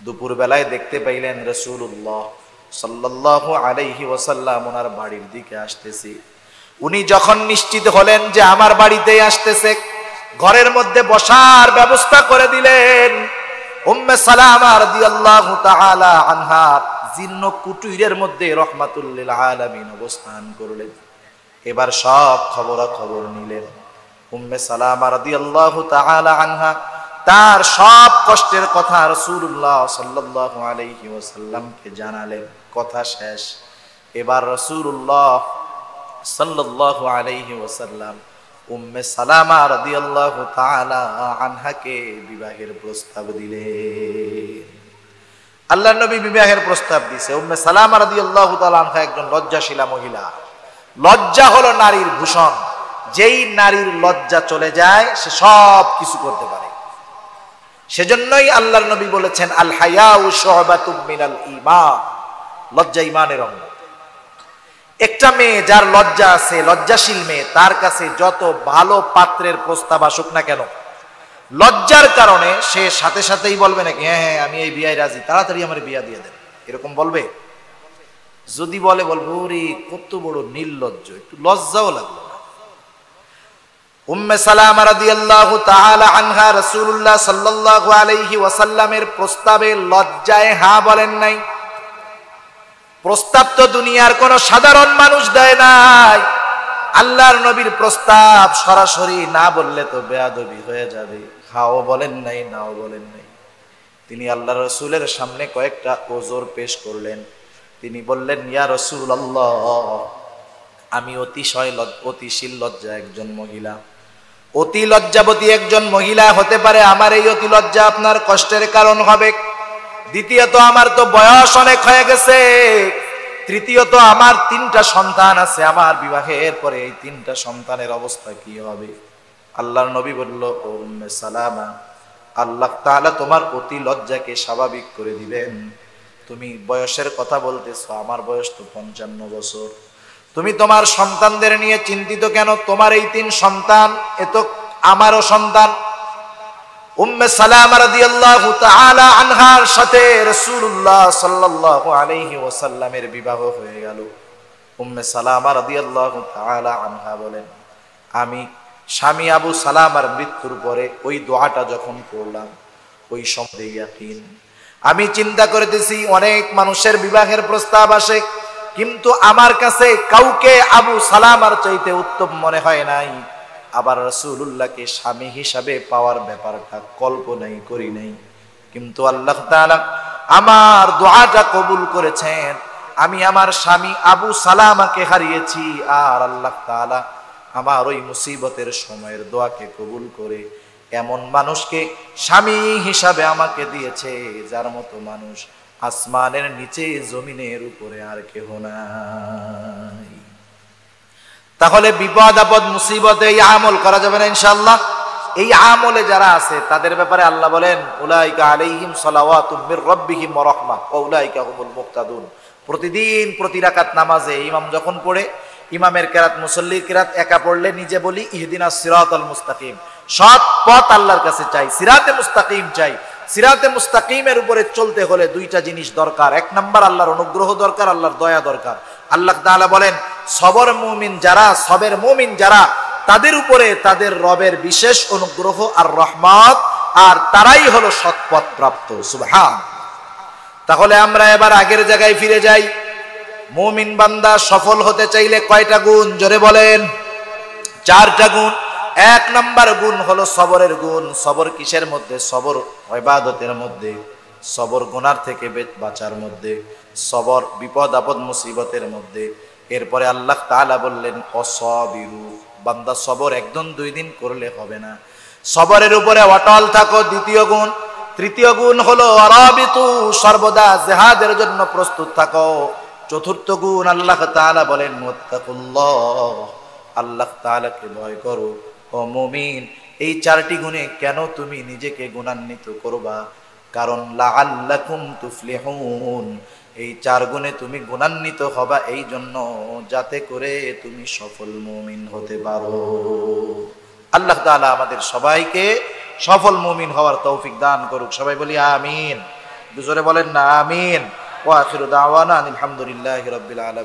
দুপুর বেলায় দেখতে পাইলেন রাসূলুল্লাহ সাল্লাল্লাহু আলাইহি ওয়াসাল্লাম ওনার বাড়ির দিকে আসতেছে। উনি যখন নিশ্চিত হলেন যে আমার বাড়িতেই আসতেছে, ঘরের মধ্যে বসার ব্যবস্থা করে দিলেন। উম্মে সালামা রাদিয়াল্লাহু তাআলা আনহা জীর্ণ কুটিরের মধ্যে রাহমাতুল লিল আলামিন অবস্থান করলেন। এবার সব খবরাখবর নিলেন। উম্মে সালামা রাদিয়াল্লাহু তাআলা আনহা তার সব কষ্টের কথা রাসূলুল্লাহ সাল্লাল্লাহু আলাইহি ওয়াসাল্লামকে জানালেন। কথা শেষ। এবার রাসূলুল্লাহ সাল্লাল্লাহু আলাইহি ওয়াসাল্লাম উম্মে সালামা রাদিয়াল্লাহু তাআলা আনহাকে বিবাহের প্রস্তাব দিলেন। আল্লাহর নবী বিবাহের প্রস্তাব দিয়েছে। উম্মে সালামা রাদিয়াল্লাহু তাআলা আনহা একজন লজ্জাশীলা মহিলা। লজ্জা হলো নারীর ভূষণ। যেই নারীর লজ্জা চলে যায় সে সব কিছু করতে পারে। সেজন্যই আল্লাহর নবী বলেছেন আল হায়াউ শু'বাতুম মিনাল ঈমান, লজ্জা ঈমানের অঙ্গ। একটা মেয়ে যার লজ্জা আছে, লজ্জাশীল মেয়ে, তার কাছে যত ভালো পাত্রের প্রস্তাব আসুক না কেন, লজ্জার কারণে সে সাথে সাথেই বলবে নাকি হ্যাঁ হ্যাঁ আমি এই বিয়ায় রাজি, তাড়াতাড়ি আমার বিয়া দিয়ে দেন, এরকম বলবে? যদি বলে বলবো ওরে কত বড় নির্লজ্জ, একটু লজ্জাও লাগলো না। উম্মে সালামা রাদিয়াল্লাহু তাআলা আনহা রাসূলুল্লাহ সাল্লাল্লাহু আলাইহি ওয়াসাল্লামের প্রস্তাবে লজ্জায় হ্যাঁ বলেন নাই। প্রস্তাব তো দুনিয়ার কোন সাধারণ মানুষ দেয় নাই। আল্লাহর নবীর প্রস্তাব সরাসরি না বললে তো বেয়াদবি হয়ে যাবে। হাও বলেন নাই, নাও বলেন নাই। তিনি আল্লাহর রাসূলের সামনে কয়েকটা ওজর পেশ করলেন। তিনি বললেন ইয়া রাসূলুল্লাহ, আমি অতিশীল লজ্জা একজন মহিলা, অতি লজ্জাবতী একজন মহিলা হতে পারে আমার এই অতি লজ্জা আপনার কষ্টের কারণ হবে। দ্বিতীয়ত আমার তো বয়স অনেক হয়ে গেছে। তৃতীয়ত আমার 3টা সন্তান আছে। আমার বিবাহের পরে এই 3টা সন্তানের অবস্থা কি হবে? আল্লাহর নবী বলল ও উম্মে সালামা, আল্লাহ তাআলা তোমার অতি লজ্জাকে স্বাভাবিক করে দিবেন। তুমি বয়সের কথা বলতেছো, আমার বয়স তো 55 বছর। তুমি তোমার সন্তানদের নিয়ে চিন্তিত কেন? তোমার এই 3 সন্তান, এ তো আমারও সন্তান। উম্মে সালামা রাদিয়াল্লাহু তাআলা আনহার সাথে রাসূলুল্লাহ সাল্লাল্লাহু আলাইহি ওয়াসাল্লামের বিবাহ হয়ে গেল। উম্মে সালামা রাদিয়াল্লাহু তাআলা আনহা বলেন, আমি স্বামী আবু সালামার মৃত্যুর পরে ওই দোয়াটা যখন পড়লাম, ওই সময় ইয়াকিন আমি চিন্তা করতেছি অনেক মানুষের বিবাহের প্রস্তাব আসে, কিন্তু আমার কাছে কাউকে আবু সালামার চাইতে উত্তম মনে হয় নাই। আবার রাসূলুল্লাহকে স্বামী হিসাবে পাওয়ার ব্যাপারটা কল্পনাই করি নাই। কিন্তু আল্লাহ তাআলা আমার দোয়াটা কবুল করেছেন। আমি আমার স্বামী আবু সালামাকে হারিয়েছি, আর আল্লাহ তাআলা আমার ওই মুসিবতের সময়ের দোয়াকে কবুল করে এমন মানুষকে স্বামী হিসাবে আমাকে দিয়েছে, যার মতো মানুষ আসমানের নিচে জমিনের উপরে আর কেহ নাই। তাহলে বিপদ আপদ মুসিবতে এই আমল করা যাবে না ইনশাআল্লাহ। এই আমলে যারা আছে তাদের ব্যাপারে আল্লাহ বলেন উলাইকা আলাইহিম সালাওয়াতুম মির রাব্বিহিম ওয়া রাহমাহ ওয়া উলাইকা হুমুল মুহতাদুন। প্রতিদিন প্রতি রাকাত নামাজে ইমাম যখন পড়ে, ইমামের কেরাত মুসল্লির কেরাত একা পড়লে নিজে বলি ইহদিনাস সিরাতাল মুস্তাকিম, সৎ পথ আল্লাহর কাছে চাই, সিরাতে মুস্তাকিম চাই। সিরাতে মুস্তাকিমের উপরে চলতে হলে 2টা জিনিস দরকার। 1 নাম্বার আল্লাহর অনুগ্রহ দরকার, আল্লাহর দয়া দরকার। আল্লাহ তাআলা বলেন সবের মুমিন যারা তাদের উপরে তাদের রবের বিশেষ অনুগ্রহ আর রহমত, আর তারাই হলো সৎপথ প্রাপ্ত। সুবহান। তাহলে আমরা এবার আগের জায়গায় ফিরে যাই। মুমিন বান্দা সফল হতে চাইলে কয়টা গুণ? জোরে বলেন। 4টা গুণ। 1 নাম্বার গুণ হলো সবরের গুণ। সবর কিসের মধ্যে? সবর ইবাদতের মধ্যে, সবর গুনার থেকে বাঁচার মধ্যে, সবর বিপদ আপদ মুসিবতের মধ্যে। এরপরে আল্লাহ তাআলা বললেন অসবিরু, বান্দা সবর 1-2 দিন করলে হবে না, সবরের উপরে অটল থাকো। 2য় গুণ। 3য় গুণ হলো আরাবিতু, সর্বদা জিহাদের জন্য প্রস্তুত থাকো। 4র্থ গুণ আল্লাহ তাআলা বলেন মুত্তাকুল্লাহ, আল্লাহ তাআলাকে ভয় করো। ও মুমিন, এই চারটি গুণে কেন তুমি নিজেকে গুণান্বিত করবা? কারণ লাআল্লাকুম তুফলিহুন, এই চার গুণে তুমি গুণান্বিত হবা এই জন্য, যাতে করে তুমি সফল মুমিন হতে পারো। আল্লাহ তাআলা আমাদের সবাইকে সফল মুমিন হওয়ার তৌফিক দান করুক। সবাই বলি আমিন। দুজোরে বলেন না আমিন। ওয়া আখিরু দাওয়ানা আলহামদুলিল্লাহি রাব্বিল আলামিন।